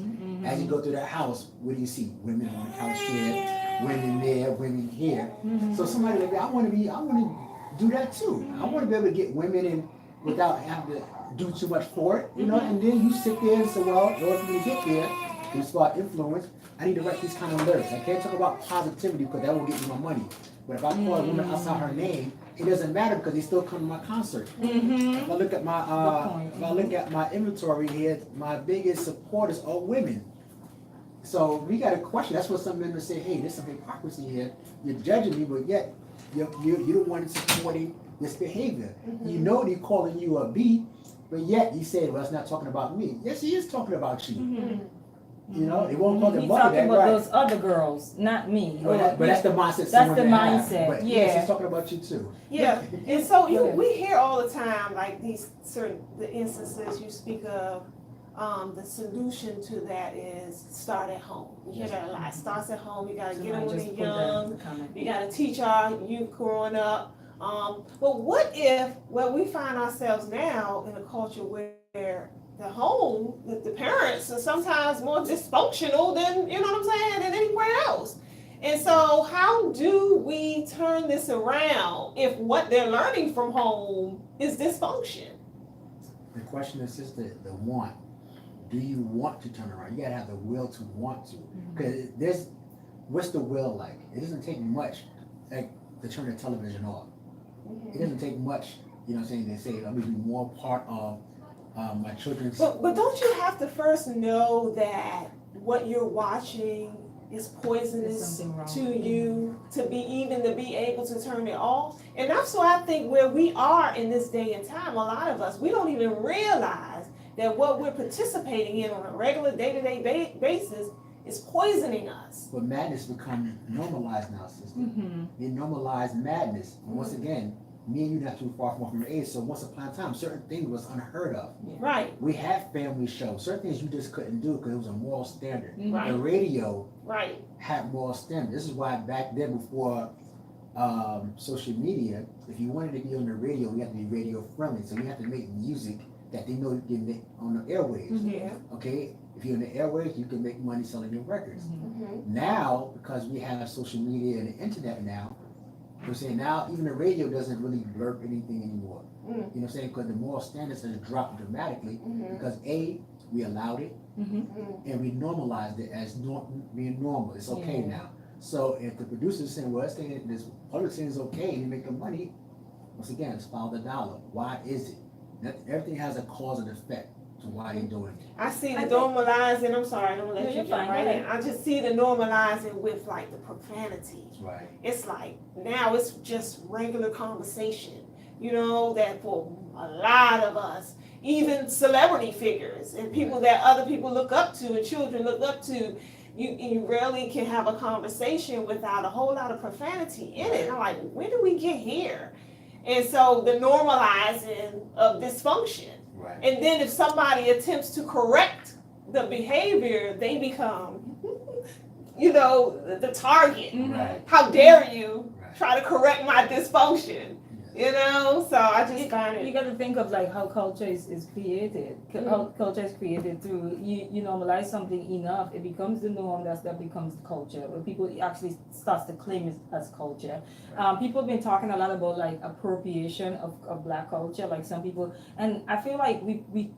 As you go through that house, what do you see? Women on the couch here, women there, women here. So somebody like that, I want to do that too. I want to be able to get women in without having to do too much for it, and then you sit there and say, well, in order for me to get there, it's about influence, I need to write these kind of lyrics. I can't talk about positivity because that won't get me my money. But if I call a woman outside her name, it doesn't matter because they still come to my concert. If I look at my inventory here, my biggest supporters are women. So we got a question. That's what some men will say, hey, there's some hypocrisy here. You're judging me, but yet you're the one supporting this behavior. They're calling you a B, but yet you say, well, it's not talking about me. Yes, he is talking about you. It won't call them He's mother, talking about right? those other girls, not me. But that's the mindset. That's the mindset. mindset. But Yeah. yes, he's talking about you too. Yeah, and so we hear all the time like the instances you speak of. The solution to that is start at home. We hear that a lot. Starts at home. You gotta get them when they're young. You gotta teach our youth growing up. But what if we find ourselves now in a culture where the home, the parents are sometimes more dysfunctional than, than anywhere else. And so how do we turn this around if what they're learning from home is dysfunction? The question is just the want. Do you want to turn around? You gotta have the will to want to. Because what's the will like? It doesn't take much to turn the television off. It doesn't take much, they say, I'm gonna be more part of my children's. But don't you have to first know that what you're watching is poisonous to you to be able to turn it off? And that's why I think where we are in this day and time, a lot of us, we don't even realize that what we're participating in on a regular day-to-day basis is poisoning us. But madness become normalized now, sister. They normalize madness. And once again, me and you not too far from our age, so once upon a time, certain things was unheard of. Right. We had family shows. Certain things you just couldn't do because it was a moral standard. Right. The radio Right. had moral standard. This is why back then, before social media, if you wanted to be on the radio, you had to be radio friendly. So you have to make music that they know you can make on the airwaves. Yeah. Okay? If you're on the airwaves, you can make money selling your records. Now, because we have social media and the internet now, we're saying now even the radio doesn't really blurb anything anymore. You know what I'm saying? Because the moral standards has dropped dramatically because A, we allowed it Mm-hmm. and we normalized it as being normal. It's okay Yeah. now. So if the producer's saying, well, this public saying is okay and you make the money, once again, it's follow the dollar. Why is it? Everything has a cause and effect to why they're doing it. I see the I think- normalizing, I'm sorry, I'm gonna No, let you you're jump fine, right go in. I just see the normalizing with like the profanity. Right. It's like, now it's just regular conversation, you know, that for a lot of us, even celebrity figures and people that other people look up to and children look up to, you rarely can have a conversation without a whole lot of profanity in it. I'm like, when do we get here? And so the normalizing of dysfunction. Right. And then if somebody attempts to correct the behavior, they become, you know, the target. Right. How dare you Right. try to correct my dysfunction? Yes. You know, so I just find You it. got to think of like how culture is created. How culture is created through you normalize something enough, it becomes the norm. That becomes the culture. When people actually starts to claim it as culture. People have been talking a lot about like appropriation of black culture. Like some people, and I feel like we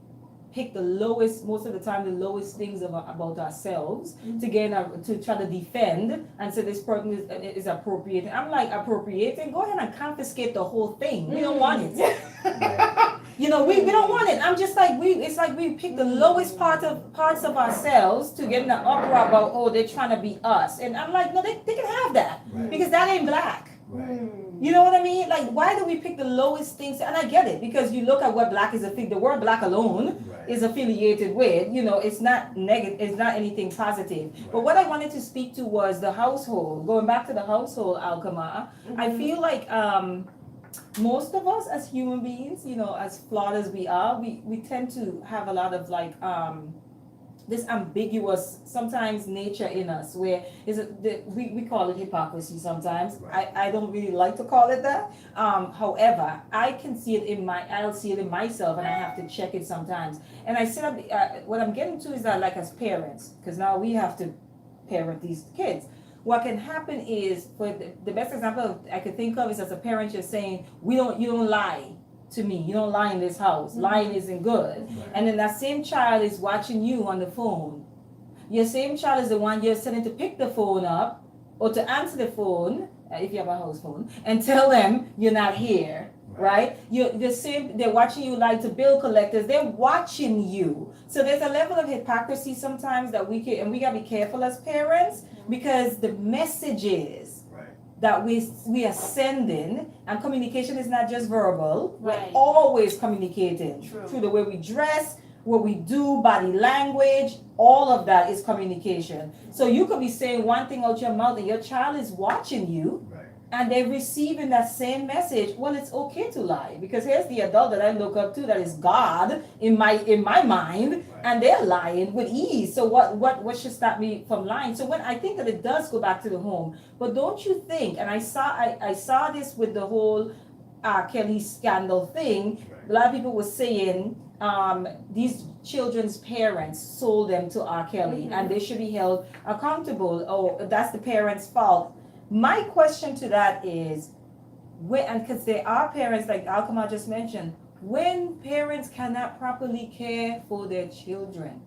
pick the lowest, most of the time, the lowest things about ourselves to gain to try to defend and say this person is appropriating. I'm like, appropriating? Go ahead and confiscate the whole thing. We don't want it. Right. You know, we don't want it. I'm just like it's like we pick the lowest parts of ourselves to get in an uproar about, oh, they're trying to be us. And I'm like, no, they can have that. Right. Because that ain't black. Right. You know what I mean? Like, why do we pick the lowest things? And I get it, because you look at what black is the word black alone Right. is affiliated with, you know, it's not negative, it's not anything positive. But what I wanted to speak to was the household. Going back to the household, Alkama, I feel like most of us as human beings, you know, as flawed as we are, we tend to have a lot of like this ambiguous sometimes nature in us where we call it hypocrisy sometimes. Right. I don't really like to call it that. However, I'll see it in myself, and I have to check it sometimes. And I set up what I'm getting to is that, like, as parents, because now we have to parent these kids. What can happen is, for the best example I could think of is, as a parent, you're saying, you don't lie to me. You don't lie in this house. Lying isn't good. Right. And then that same child is watching you on the phone. Your same child is the one you're sending to pick the phone up or to answer the phone, if you have a house phone, and tell them you're not here. Right? They're watching you like to bill collectors. They're watching you. So there's a level of hypocrisy sometimes that and we gotta be careful as parents, because the messages that we are sending, and communication is not just verbal. Right. We're always communicating True. through the way we dress, what we do, body language, all of that is communication. So you could be saying one thing out your mouth and your child is watching you, Right. and they're receiving that same message. Well, it's okay to lie, because here's the adult that I look up to, that is God in my mind, and they're lying with ease. So what should stop me from lying? So when I think that it does go back to the home, but don't you think? And I saw this with the whole Kelly scandal thing. A lot of people were saying these children's parents sold them to R. Kelly, and they should be held accountable. Oh, that's the parents' fault. My question to that is, because there are parents, like Alkama just mentioned, when parents cannot properly care for their children,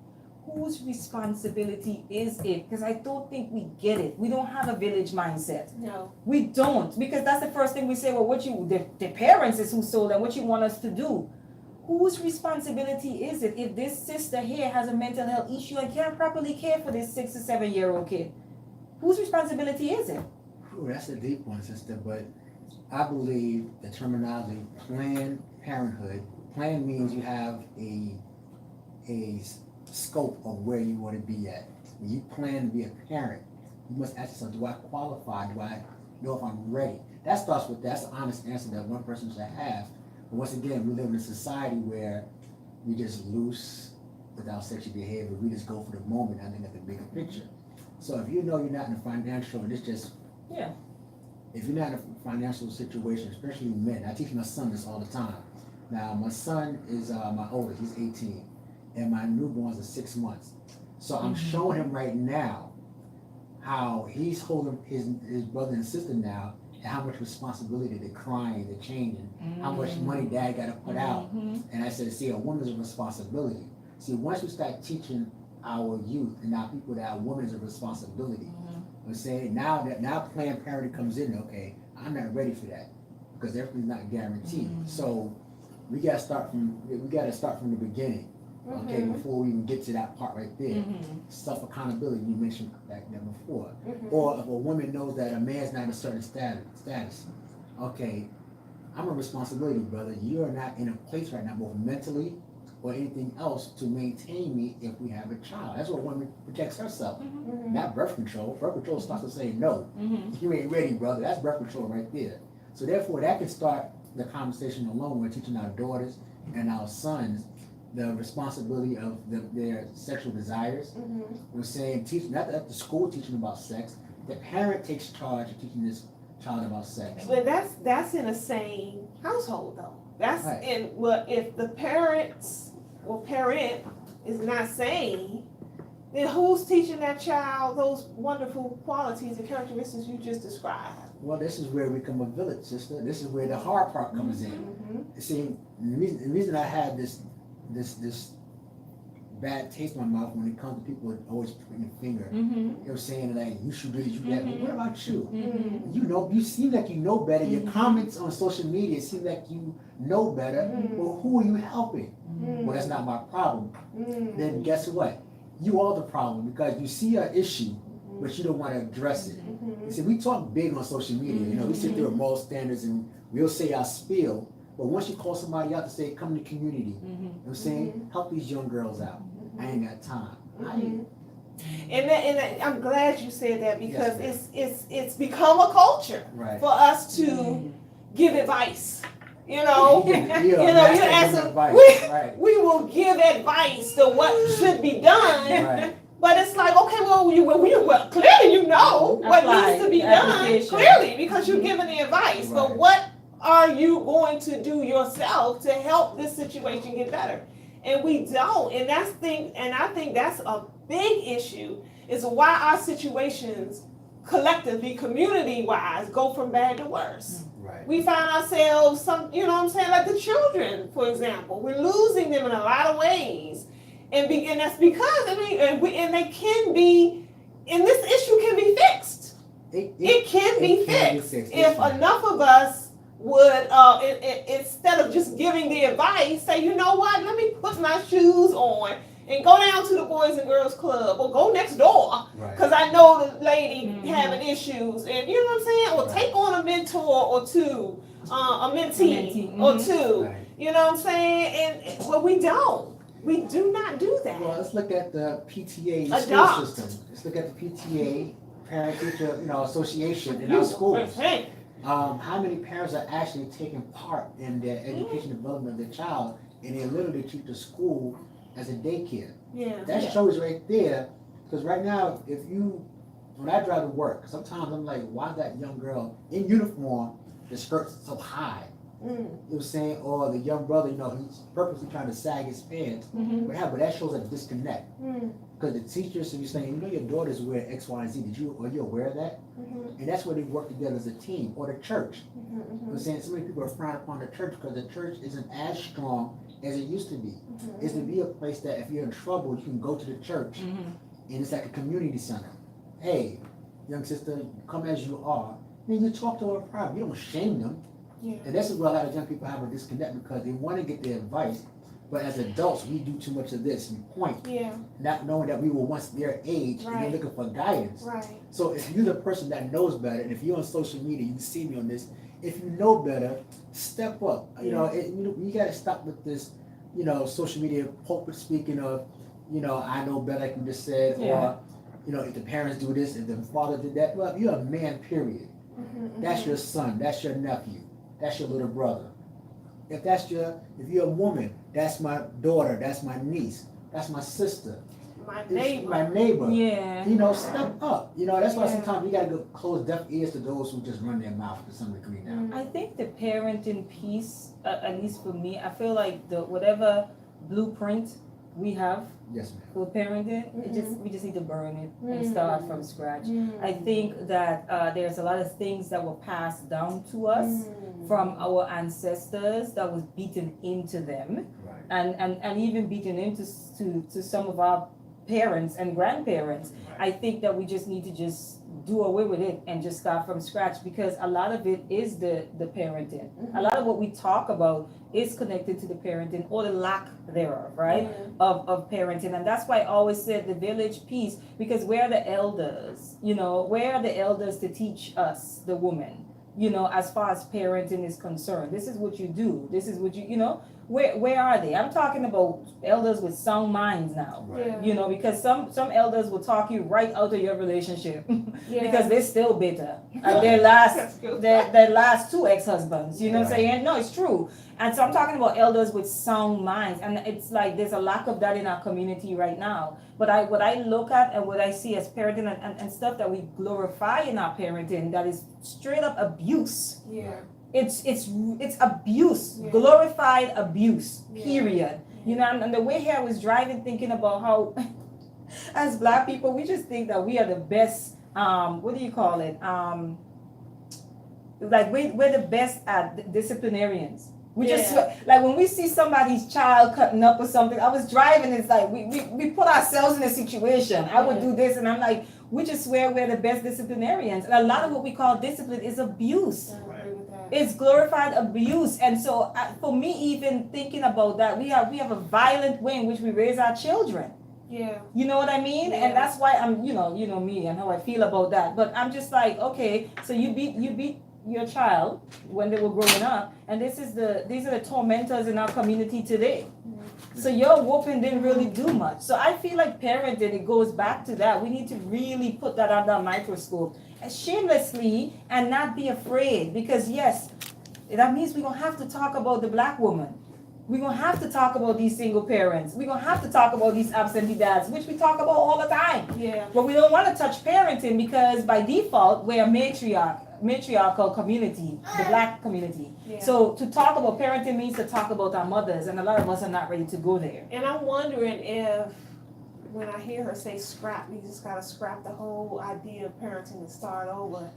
whose responsibility is it? Because I don't think we get it. We don't have a village mindset. No. We don't, because that's the first thing we say. Well, the parents is who sold them. What you want us to do? Whose responsibility is it if this sister here has a mental health issue and can't properly care for this 6 or 7 year old kid? Whose responsibility is it? Ooh, that's a deep one, sister, but I believe the terminology Planned Parenthood, plan means you have a scope of where you want to be at. When you plan to be a parent, you must ask yourself, do I qualify? Do I know if I'm ready? That's the honest answer that one person should have. But once again, we live in a society where we just loose without sexual behavior. We just go for the moment, I think, at the bigger picture. So if you know you're not in a financial, Yeah. if you're not in a financial situation, especially men, I teach my son this all the time. Now, my son is my oldest, he's 18, and my newborn's are 6 months. So I'm showing him right now how he's holding his brother and sister now, and how much responsibility they're crying, they're changing, how much money dad got to put out. And I said, see, a woman's responsibility. See, once we start teaching our youth and our people that a woman is a responsibility, I'm saying now Planned Parenthood comes in, okay, I'm not ready for that because everything's not guaranteed. So we gotta start from the beginning, okay, before we even get to that part right there. Self accountability, you mentioned that before. Or if a woman knows that a man's not in a certain status, okay, I'm a responsibility, brother. You are not in a place right now, both mentally or anything else, to maintain me if we have a child. That's what a woman protects herself, not birth control. Birth control starts to say no. You ain't ready, brother. That's birth control right there. So therefore, that can start the conversation alone. We're teaching our daughters and our sons the responsibility of their sexual desires. We're saying not at the school teaching about sex. The parent takes charge of teaching this child about sex. But that's in the same household though. That's Right. in if the parent is not saying, then who's teaching that child those wonderful qualities and characteristics you just described? Well, this is where we become a village, sister. This is where the hard part comes in. See, the reason I had this bad taste in my mouth when it comes to people always pointing the finger. You're saying like you should do this, you that. But what about you? You know, you seem like you know better. Your comments on social media seem like you know better. Well, who are you helping? Well, that's not my problem. Then guess what? You are the problem because you see an issue, but you don't want to address it. You see, we talk big on social media. You know, we sit there with moral standards and we'll say our spiel. But once you call somebody out to say, come to the community, you know what I'm saying? Help these young girls out. I ain't got time. And I'm glad you said that because Yes, it's become a culture Right. for us to give advice. You know, You you ask them, we will give advice to what should be done. Right. But it's like, okay, well, clearly you know what needs to be done, clearly, because you're giving the advice. Right. But what are you going to do yourself to help this situation get better? And we don't, and I think that's a big issue, is why our situations collectively, community-wise, go from bad to worse. Right. We find ourselves like the children, for example, we're losing them in a lot of ways. And that's because, and they can be, and this issue can be fixed. It can be fixed if enough of us would, instead of just giving the advice, say, you know what, let me put my shoes on and go down to the Boys and Girls Club or go next door because I know the lady having issues, and you know what I'm saying, or take on a mentor or two, a mentee or two. Right. You know what I'm saying? And we don't. We do not do that. Well, let's look at the PTA Adopt. school system. Let's look at the PTA, Parent Teacher, Association in our schools. Hey. How many parents are actually taking part in the education development of their child, and they literally treat the school as a daycare? Yeah. That shows right there, because right now, when I drive to work, sometimes I'm like, why is that young girl in uniform, the skirt's so high? You know what I'm saying? Or the young brother, he's purposely trying to sag his pants. But that shows a disconnect. Because the teachers will be saying, your daughters wear X, Y, and Z. Are you aware of that? And that's where they work together as a team. Or the church. You know what I'm saying? So many people are frowned upon the church because the church isn't as strong as it used to be. It's to be a place that if you're in trouble, you can go to the church. And it's like a community center. Hey, young sister, come as you are. And you talk to her private. You don't shame them. Yeah. And this is where a lot of young people have a disconnect because they want to get their advice, but as adults, we do too much of this. We point, not knowing that we were once their age and they're looking for guidance. Right. So if you're the person that knows better, and if you're on social media, you see me on this, if you know better, step up. You got to stop with this, social media pulpit speaking of, I know better, like you just said, or, if the parents do this, if the father did that. Well, if you're a man, period. That's your son, that's your nephew. That's your little brother. If you're a woman, that's my daughter, that's my niece, that's my sister. My neighbor. My neighbor. Yeah. Step up. That's why sometimes we gotta close deaf ears to those who just run their mouth to some degree now. I think the parenting piece, at least for me, I feel like whatever blueprint we have Yes, ma'am. for parenting, we just need to burn it and start from scratch. I think that there's a lot of things that were passed down to us from our ancestors that was beaten into them. Right. and even beating into to some of our parents and grandparents. I think that we just need to just do away with it and just start from scratch, because a lot of it is the parenting. A lot of what we talk about is connected to the parenting or the lack thereof, right? Of parenting. And that's why I always said the village piece, because we're the elders, where are the elders to teach us, the woman, as far as parenting is concerned? This is what you do. This is what where are they? I'm talking about elders with sound minds now. Yeah. Because some elders will talk you right out of your relationship Yeah. because they're still bitter at their last their last two ex-husbands. You know what I'm saying? No, it's true. And so I'm talking about elders with sound minds, and it's like there's a lack of that in our community right now. But what I look at and what I see as parenting and stuff that we glorify in our parenting, that is straight up abuse. Yeah. It's abuse, Yeah. glorified abuse, Yeah. period. And the way here I was driving, thinking about how, as Black people, we just think that we are the best. What do you call it? Like we're the best at disciplinarians. We just like when we see somebody's child cutting up or something. I was driving. It's like we put ourselves in a situation. I would do this, and I'm like, we just swear we're the best disciplinarians. And a lot of what we call discipline is abuse. It's glorified abuse. And so for me, even thinking about that, we have a violent way in which we raise our children. Yeah. You know what I mean? Yeah. And that's why I'm, you know me and how I feel about that. But I'm just like, okay, so you beat your child when they were growing up, and these are the tormentors in our community today. So your whooping didn't really do much. So I feel like parenting, it goes back to that. We need to really put that under a microscope, and shamelessly, and not be afraid, because yes, that means we're gonna have to talk about the Black woman. We're gonna have to talk about these single parents. We're gonna have to talk about these absentee dads, which we talk about all the time. Yeah. But we don't want to touch parenting because by default we're a matriarchal community, the Black community. Yeah. So to talk about parenting means to talk about our mothers, and a lot of us are not ready to go there. And I'm wondering if, when I hear her say scrap, we just gotta scrap the whole idea of parenting and start over.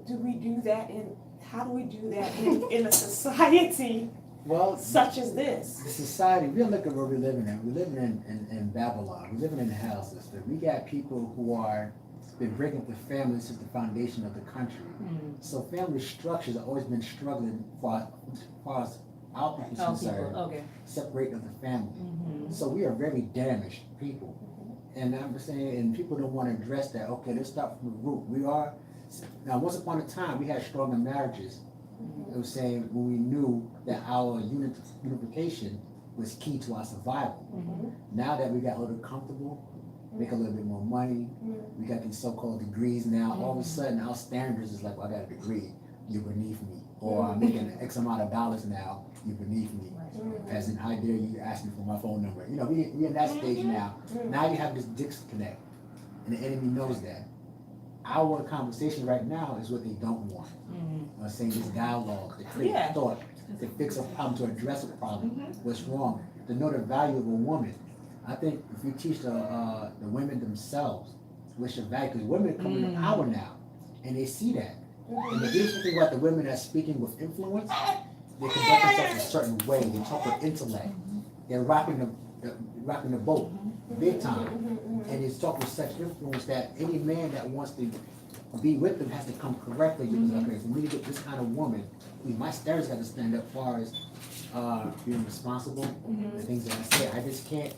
Do we do that how do we do that in a society Well, such as this? the society, we look at where we're living in. We're living in Babylon. We're living in a hell system. We got people who are been breaking up the family since the foundation of the country. So family structures have always been struggling as far as our people's concerned, Okay. separating of the family. So we are very damaged people. And I'm just saying, and people don't want to address that. Okay, let's start from the root. Now once upon a time, we had stronger marriages. It was saying when we knew that our unification was key to our survival. Now that we got a little comfortable, make a little bit more money, we got these so-called degrees now, all of a sudden our standards is like, well, I got a degree, you're beneath me. Or I'm making X amount of dollars now, you're beneath me. As in, how dare you ask me for my phone number? We in that stage now. Now you have this disconnect, and the enemy knows that. Our conversation right now is what they don't want. I'm saying this dialogue, to create thought, to fix a problem, to address a problem, what's wrong, to know the value of a woman. I think if we teach the women themselves what's your value, because women are coming to power now, and they see that. And the beautiful thing about the women that's speaking with influence, they conduct themselves a certain way. They talk with intellect. They're rocking the boat, big time. And it's talking with such influence that any man that wants to be with them has to come correctly. Because okay, for me to get this kind of woman, my standards got to stand up as far as being responsible, the things that I say. I just can't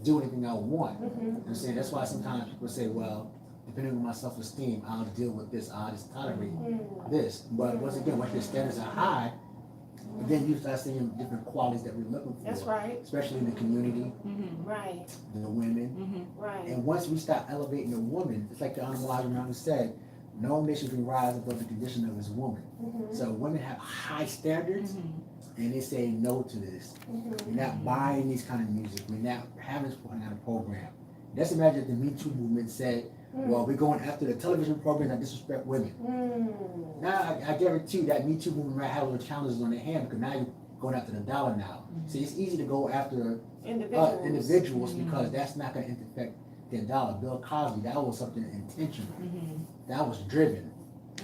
do anything I want. I'm saying that's why sometimes people say, well, depending on my self-esteem, I'll deal with this. I'll just tolerate this. But once again, once your standards are high, then you start seeing different qualities that we're looking for. That's right. Especially in the community, Right. the women. Right. And once we start elevating the woman, it's like the Honorable Elijah Muhammad said, no nation can rise above the condition of his woman. So women have high standards, and they say no to this. We're not buying these kind of music. We're not having this kind of program. Just imagine if the Me Too movement said, well, we're going after the television programs that disrespect women. Now, I guarantee you that Me Too movement might have little challenges on their hand, because now you're going after the dollar now. See, it's easy to go after individuals because that's not going to affect their dollar. Bill Cosby, that was something intentional. That was driven.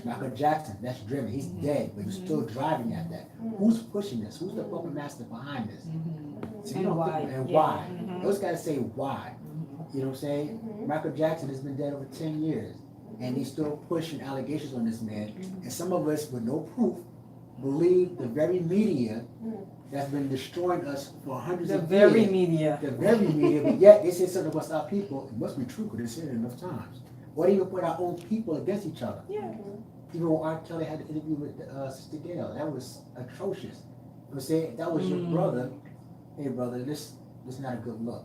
Michael Jackson, that's driven. He's dead, but he's still driving at that. Who's pushing this? Who's the puppet master behind this? Mhm. So you And don't why? think, and Yeah. why? Mhm. Those guys say why. Mhm. You know what I'm saying? Michael Jackson has been dead over 10 years, and he's still pushing allegations on this man. And some of us, with no proof, believe the very media that's been destroying us for hundreds The of very years. media. The very media, but yet they say something about our people. It must be true because they said it enough times. Or even put our own people against each other. Yeah. Even when R. Kelly had the interview with Sister Gail, that was atrocious. You know, say that was your brother. Hey, brother, this not a good look.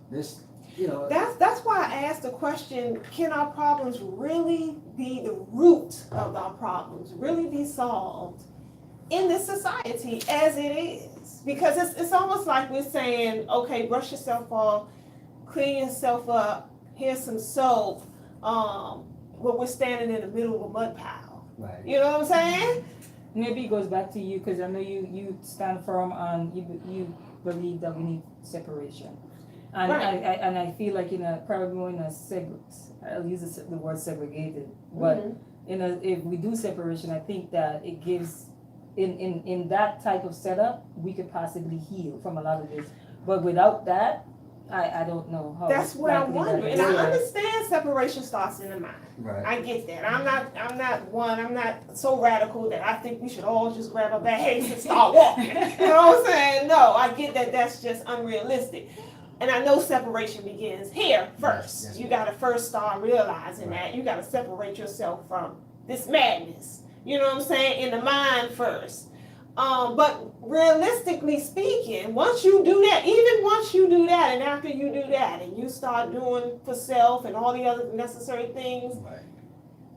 This, you know. That's why I asked the question, can our problems really be the root of our problems, really be solved in this society as it is? Because it's almost like we're saying, okay, brush yourself off, clean yourself up, here's some soap, but we're standing in the middle of a mud pile. Right. You know what I'm saying? Maybe it goes back to you, because I know you stand firm on, you believe that we need separation. And Right. I feel like probably more in a I'll use the word segregated, but if we do separation, I think that it gives, in that type of setup, we could possibly heal from a lot of this. But without that, I don't know how. That's what I'm likely that wondering. is. And I Yeah. understand separation starts in the mind. Right. I get that. I'm not so radical that I think we should all just grab our bags and start walking. You know what I'm saying? No, I get that that's just unrealistic. And I know separation begins here first. Yes, You gotta first start realizing that. You gotta separate yourself from this madness. You know what I'm saying? In the mind first. But realistically speaking, once you do that, even once you do that, and after you do that, and you start doing for self and all the other necessary things, Right.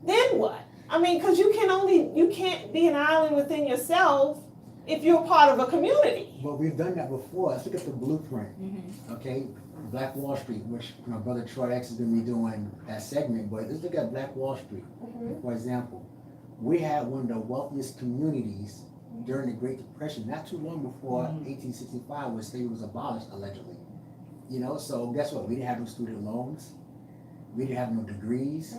then what? I mean, because you can't be an island within yourself if you're part of a community. But we've done that before. Let's look at the blueprint. Mhm. Okay, Black Wall Street, which my brother Troy X is going to be doing that segment. But let's look at Black Wall Street, for example. We had one of the wealthiest communities during the Great Depression, not too long before 1865, when slavery was abolished, allegedly. You know, so guess what? We didn't have no student loans. We didn't have no degrees.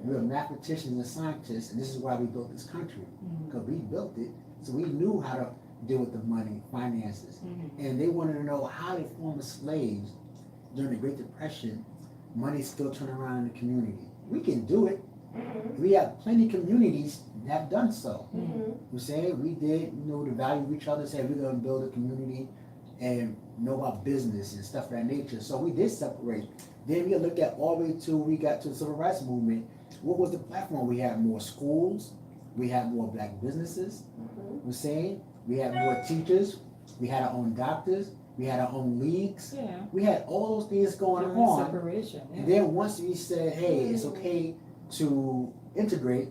We were mathematicians and scientists, and this is why we built this country, because we built it, so we knew how to deal with the money, finances. And they wanted to know how did former slaves during the Great Depression, money still turn around in the community. We can do it. We have plenty of communities that have done so. We're saying we did, to value each other, say we're going to build a community and know about business and stuff of that nature. So we did separate. Then we look at all the way till we got to the Civil Rights Movement. What was the platform? We had more schools. We had more black businesses. We're saying we had more teachers. We had our own doctors. We had our own leagues. Yeah. We had all those things going There is on. separation. And Yeah. then once we said, hey, it's okay to integrate,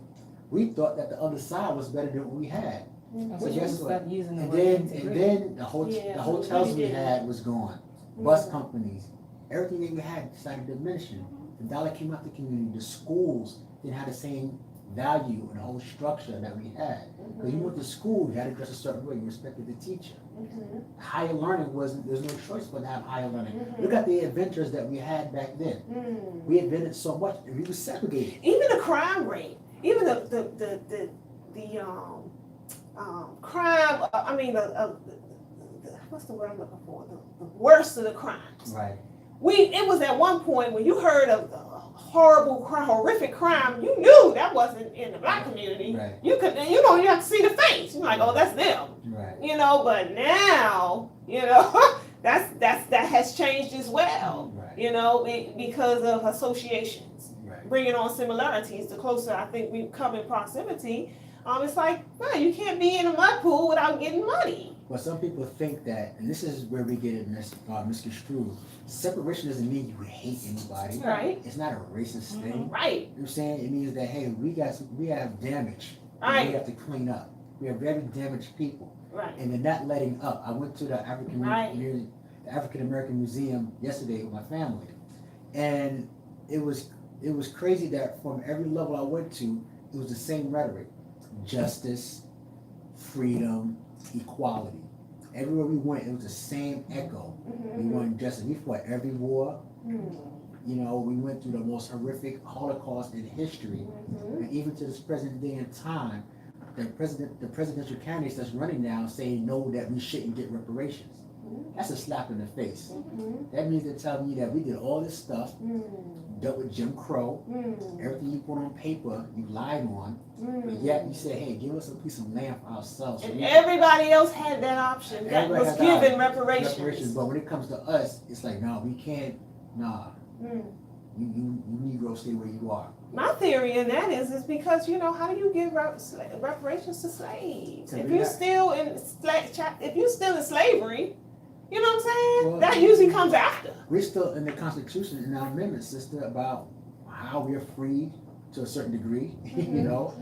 we thought that the other side was better than what we had. And So we guess should what? stop using the And word then integrate. Yeah, the hotels we we did. had was gone. Bus companies, everything that we had started diminishing. The dollar came out the community. The schools didn't have the same value and the whole structure that we had. Because you went to school, you had to dress a certain way. You respected the teacher. Higher learning there's no choice but to have higher learning. Look at the adventures that we had back then. We invented so much, and we were segregated. Even the crime rate, even the crime. I mean, what's the word I'm looking for? The worst of the crimes. Right. It was at one point when you heard of the horrible crime, horrific crime, you knew that wasn't in the black community. Right. You have to see the face. You're like, oh, that's them. Right. But now, that has changed as well. Right. Because of associations, Right. bringing on similarities. The closer I think we come in proximity, it's like, well, you can't be in a mud pool without getting muddy. But some people think that, and this is where we get it misconstrued. Separation doesn't mean you hate anybody. Right. It's not a racist thing. Right. You know what I'm saying? It means that, hey, we have damage. And Right. we have to clean up. We have very damaged people. Right. And they're not letting up. I went to the African American Museum yesterday with my family. And it was crazy that from every level I went to, it was the same rhetoric. Justice, freedom, equality. Everywhere we went, it was the same echo. We wanted justice. We fought every war. You know, we went through the most horrific Holocaust in history, and even to this present day and time, the presidential candidates that's running now saying no, that we shouldn't get reparations. That's a slap in the face. That means they're telling you that we did all this stuff, dealt with Jim Crow, everything you put on paper, you lied on, but yet you said, hey, give us a piece of land for ourselves. So And everybody else had that option that Everybody was had that given reparations. reparations. But when it comes to us, it's like, no, we can't, nah. You Negroes stay where you are. My theory in that is because, you know, how do you give reparations to slaves? If you're still in slavery, you know what I'm saying? Well, That usually comes after. We're still in the Constitution in our amendment, sister, about how we're freed to a certain degree, you know?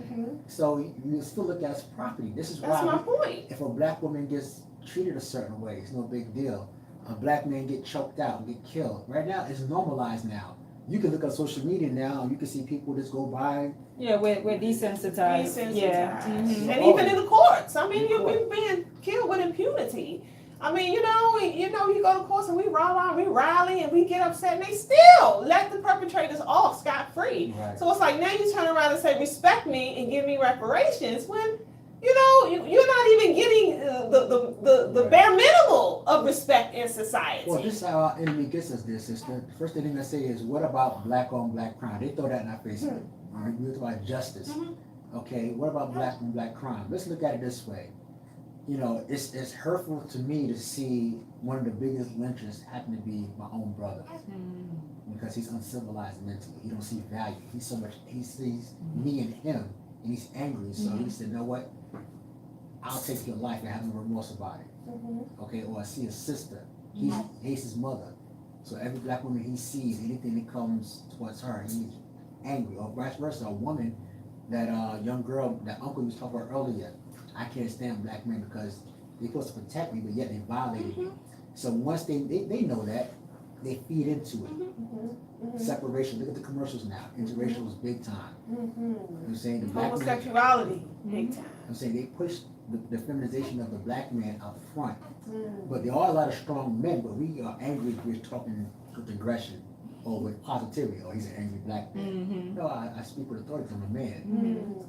So you still look at it as property. This is That's my why point. if a black woman gets treated a certain way, it's no big deal. A black man get choked out and get killed. Right now, it's normalized now. You can look at social media now, and you can see people just go by. Yeah, we're desensitized. Yeah. And even in the courts. I mean, we're being killed with impunity. I mean, you know, you go to courts and we rally and we get upset, and they still let the perpetrators off scot-free. Right. So it's like now you turn around and say, respect me and give me reparations when, you know, you're not even getting the bare minimal of respect in society. Well, this is how our enemy gets us there, sister. The first thing they say is, what about black on black crime? They throw that in our face. All right, we talk about justice. Okay, what about black on black crime? Let's look at it this way. You know, it's hurtful to me to see one of the biggest lynchers happen to be my own brother, because he's uncivilized mentally. He don't see value. He sees me and him, and he's angry. So he said, you know what? I'll take your life and have no remorse about it. Okay, or I see a sister. He hates his mother. So every black woman he sees, anything that comes towards her, he's angry. Or vice versa, a woman, that young girl, that uncle was talking about earlier, I can't stand black men because they're supposed to protect me, but yet they violated me. So once they know that, they feed into it. Separation. Look at the commercials now. Interracial is big time. I'm saying the black man, Homosexuality, big time. I'm saying they push the feminization of the black man up front. But there are a lot of strong men, but we are angry if we're talking with aggression or with positivity. Oh, he's an angry black man. No, I speak with authority from a man.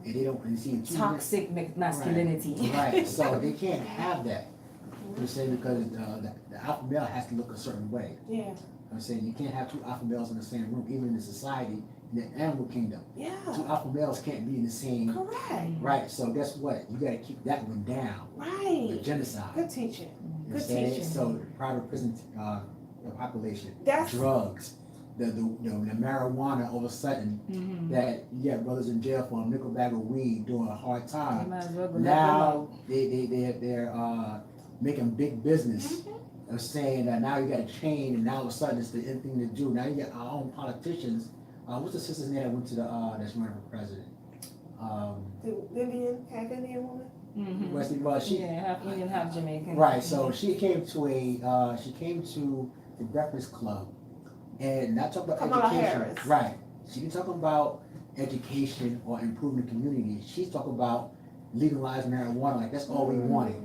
And they don't see Toxic masculinity. Right. So they can't have that. I'm saying because the alpha male has to look a certain way. Yeah. I'm saying you can't have two alpha males in the same room, even in the society, in the animal kingdom. Yeah. Two alpha males can't be in the same. Correct. Right. So guess what? You got to keep that one down. Right. The genocide. Good teaching. You know Good what I'm saying? teaching. So private prison population, That's drugs, the marijuana. All of a sudden, that you got brothers in jail for a nickel bag of weed doing a hard time. Now they're making big business of saying that now you got a chain, and now all of a sudden it's the end thing to do. Now you got our own politicians. What's the sister's name that went to that's running for president? the half Indian woman. Wesley, well, she half Indian, half Jamaican. right. So she came to the Breakfast Club, and not talking about Kamala education. Harris. Right. She didn't talk about education or improving the community. She's talking about legalizing marijuana. Like that's all we wanted.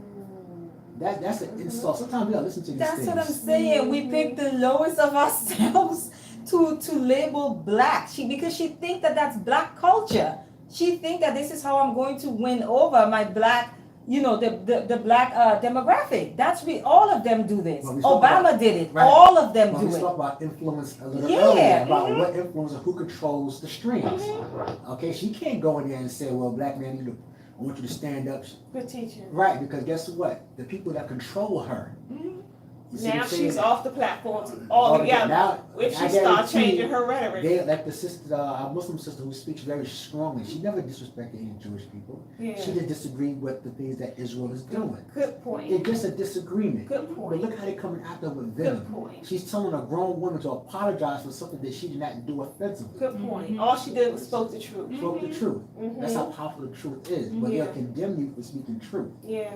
That's an insult. Sometimes we gotta listen to these That's things. what I'm saying. We pick the lowest of ourselves to label black. Because she think that that's black culture. She think that this is how I'm going to win over my black, the black demographic. All of them do this. Well, we spoke Obama did it. right. All of them Well, do we it. spoke about influence a little Yeah, earlier about what influence and who controls the strings. Okay, she can't go in there and say, "Well, black man, I want you to stand up." Good teaching. Right, because guess what? The people that control her. You see what Now I'm saying? she's off the platform altogether. Now, If she I starts guarantee changing you, her rhetoric. they like the sister, our Muslim sister who speaks very strongly. She never disrespected any Jewish people. Yeah. She just disagreed with the things that Israel is doing. Good point. It's just a disagreement. Good But point. look how they're coming after with Good venom. point. She's telling a grown woman to apologize for something that she did not do offensively. Good point. All she did was spoke the truth. Spoke the truth. That's Mhm. how powerful the truth is. But Yeah. they'll condemn you for speaking truth. Yeah.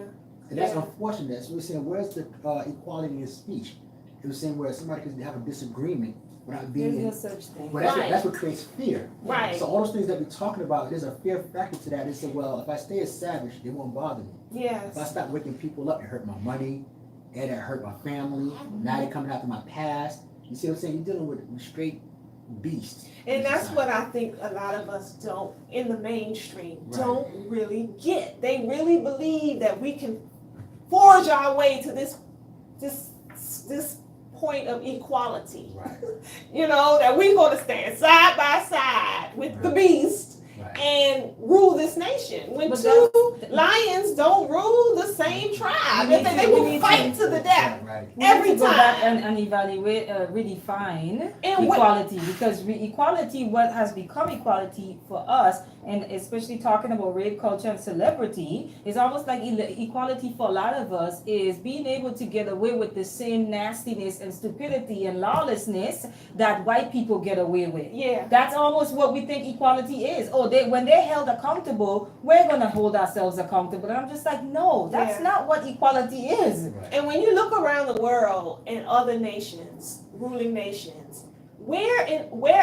And that's Yeah. unfortunate. So we're saying, where's the equality in speech? It was saying where somebody can have a disagreement without There's being. no such thing. Well, Right. that's what creates fear. Right. So all those things that we're talking about, there's a fear factor to that. They say, well, if I stay as savage, they won't bother me. If I Yes. stop waking people up, it hurt my money, and it hurt my family. Now they're coming after my past. You see what I'm saying? You're dealing with straight beast. And that's what I think a lot of us don't, in the mainstream, Right. don't really get. They really believe that we can forge our way to this point of equality. Right, You know, that we're going to stand side by side with the beast right. and rule this nation. When But two lions don't rule the same tribe, We need they to- will we need fight to- to the death. Right. We need Every to go back time. and evaluate, redefine And what- equality, because equality, what has become equality for us, and especially talking about rape culture and celebrity, is almost like equality for a lot of us is being able to get away with the same nastiness and stupidity and lawlessness that white people get away with. Yeah. That's almost what we think equality is. Oh, when they're held accountable, we're gonna hold ourselves accountable. And I'm just like, no, that's Yeah. not what equality is. Right. And when you look around the world in other nations, ruling nations, where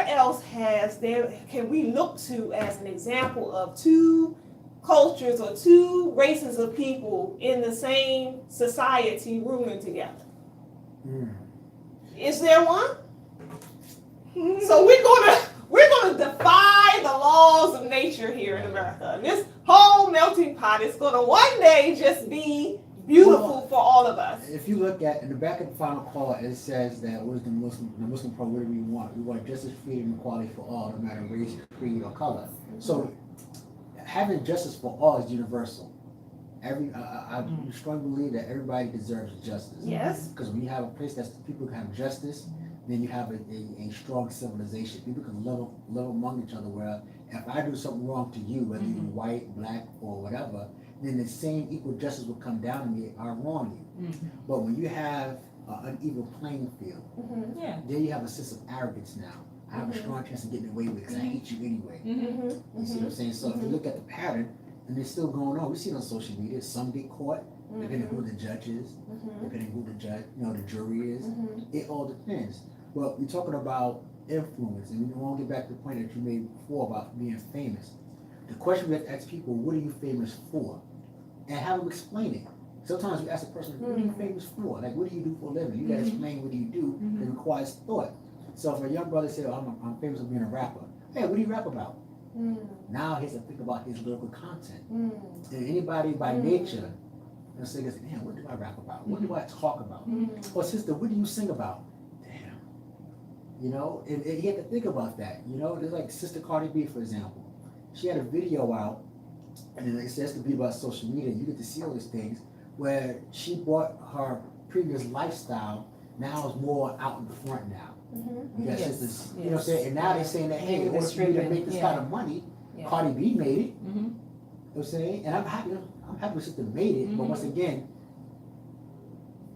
else can we look to as an example of two cultures or two races of people in the same society ruling together? Mm. Is there one? So we're gonna defy the laws of nature here in America. This whole melting pot is gonna one day just be beautiful for all of us. If you look at in the back of the final call, it says that what is the Muslim pro, what do we want? We want justice, freedom, and equality for all, no matter race, creed, or color. So having justice for all is universal. I strongly believe that everybody deserves justice. Yes. Because when you have a place that people can have justice, then you have a strong civilization. People can live among each other. Where if I do something wrong to you, whether you're white, black, or whatever, then the same equal justice will come down to me if I wrong you. But when you have an uneven playing field, Mm-hmm. Yeah. then you have a sense of arrogance now. I have a strong chance of getting away with it because I hate you anyway. Mm-hmm. You see what I'm saying? So if you look at the pattern, and it's still going on, we see it on social media. Some get caught, depending on who the judge is, depending on who the jury is. It all depends. But we're talking about influence, and we want to get back to the point that you made before about being famous. The question we have to ask people: what are you famous for? And have them explain it. Sometimes we ask a person, what are you famous for? Like, what do you do for a living? You gotta explain what do you do. It requires thought. So if a young brother says, oh, I'm famous for being a rapper. Hey, what do you rap about? Now he has to think about his lyrical content. And anybody by nature, they'll say, damn, what do I rap about? What do I talk about? Or sister, what do you sing about? Damn. You know, and you have to think about that. You know, there's like Sister Cardi B, for example. She had a video out, and it says to be about social media. You get to see all these things where she brought her previous lifestyle. Now is more out in the front now. You got Yes, sisters, you know what I'm yes. saying? And now they're saying that, hey, Maybe in order the for you to stripping, make this yeah. kind of money, Yeah. Cardi B made it. Mhm. You know what I'm saying? And I'm happy with sister made it, but once again,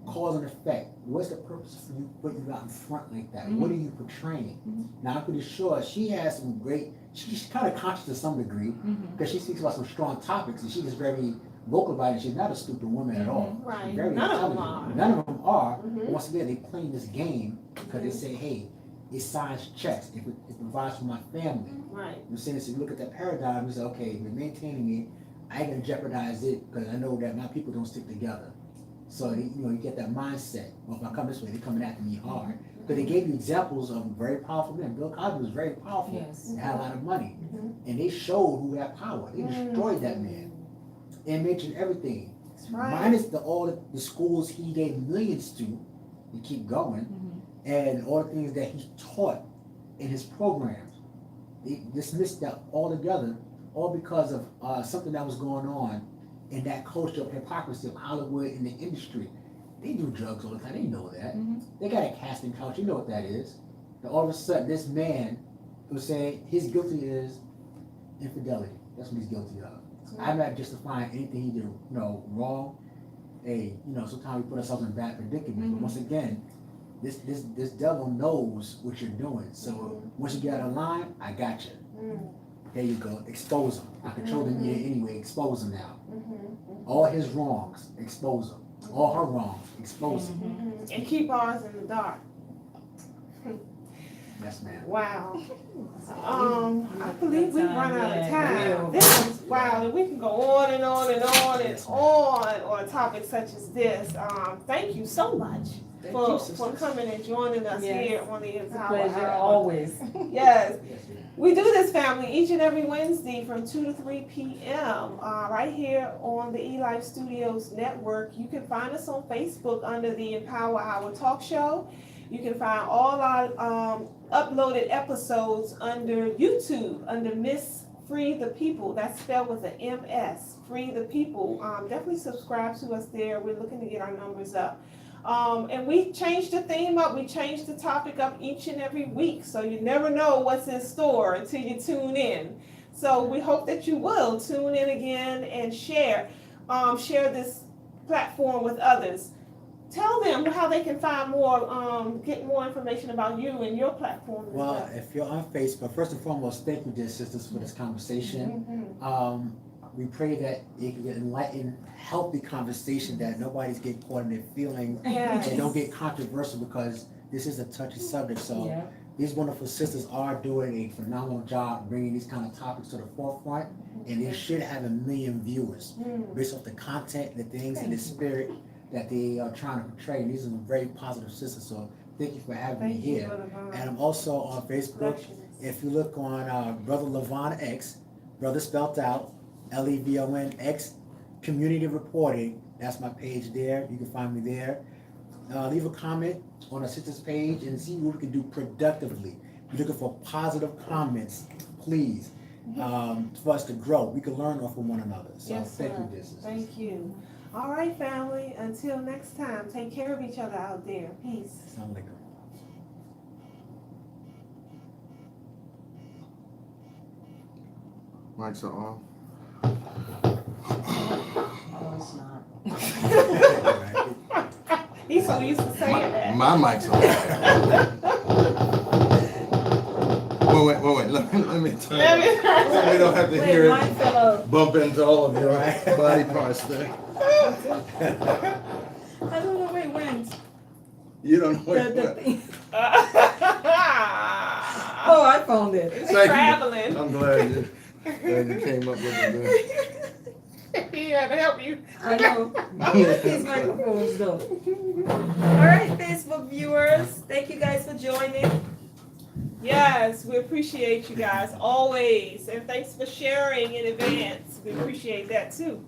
cause and effect. What's the purpose for you putting you out in front like that? What are you portraying? Now I'm pretty sure she has some great, she's kind of conscious to some degree, because she speaks about some strong topics and she's just very vocal about it. She's not a stupid woman at all. Right. She's very None of them intelligent. are. None of them are. Mhm. But once again, they playing this game because they say, hey, it signs checks. It provides for my family. Right. I'm saying, so you look at that paradigm, you say, okay, if you're maintaining it, I ain't gonna jeopardize it because I know that my people don't stick together. So you get that mindset. Well, if I come this way, they're coming after me hard. But they gave you examples of very powerful men. Bill Cosby was very powerful. Yes. And had a lot of money. Mhm. And they showed who had power. They destroyed that man. And mentioned everything. That's right. Minus all the schools he gave millions to keep going. And all the things that he taught in his programs. They dismissed that altogether, all because of something that was going on in that culture of hypocrisy of Hollywood in the industry. They do drugs all the time. They know that. They got a casting couch. You know what that is. And all of a sudden, this man was saying his guilty is infidelity. That's what he's guilty of. I'm not justifying anything he did, wrong. Hey, sometimes we put ourselves in bad predicaments. But once again, this devil knows what you're doing. So once you get out of line, I got you. There you go. Expose him. I control the media anyway. Expose him now. All his wrongs, expose him. All her wrongs, expose him. And keep ours in the dark. Yes, ma'am. Wow. I believe we've run out of Yeah. time. This is wow, and we can go on and on and on and on a topic such as this. Thank you so much Thank for, you, for sisters. coming and joining us Yes. here on the It's a Empower pleasure, Hour. always. Yes, Yes, ma'am. we do this, family, each and every Wednesday from 2 to 3 p.m. Right here on the eLife Studios network. You can find us on Facebook under the Empower Hour Talk Show. You can find all our uploaded episodes under YouTube under Miss Free the People. That's spelled with an MS. Free the People. Definitely subscribe to us there. We're looking to get our numbers up. And we changed the theme up. We changed the topic up each and every week. So you never know what's in store until you tune in. So we hope that you will tune in again and share this platform with others. Tell them how they can find more, get more information about you and your platform. as Well, if you're on Facebook, first and foremost, thank you, dear sisters, for this conversation. Mhm. We pray that it can get enlightened, healthy conversation, that nobody's getting caught in their feelings Yes. and don't get controversial, because this is a touchy subject. So Yeah. these wonderful sisters are doing a phenomenal job bringing these kind of topics to the forefront, and they should have 1 million viewers Mm. based off the content, the things, and the Thank you. spirit that they are trying to portray. And these are some very positive sisters. So thank you for having me Thank you here. for the And I'm also on Facebook. reflections. If you look on Brother Levon X, brother spelled out, LEVON X, Community Reporting, that's my page there. You can find me there. Leave a comment on our sister's page and see what we can do productively. We're looking for positive comments, please, for us to grow. We can learn off of one another. So Yes, thank sir. you, dear sisters. Thank you. All right, family. Until next time, take care of each other out there. Peace. Assalamu alaikum. Mics are off. Oh, it's not. He's so used to saying that. My mic's off. Wait. Let me turn Let it me- off. So we don't have to hear Wait, it mine fell out. bump into all of your body parts there. I don't know where it went. You don't know what The it thing. Oh, Oh, I found it. it's Thank you. traveling. I'm glad you came up with it. He had to help you. I know. I like these microphones though. All right, Facebook viewers, thank you guys for joining. Yes, we appreciate you guys always. And thanks for sharing in advance. We appreciate that too.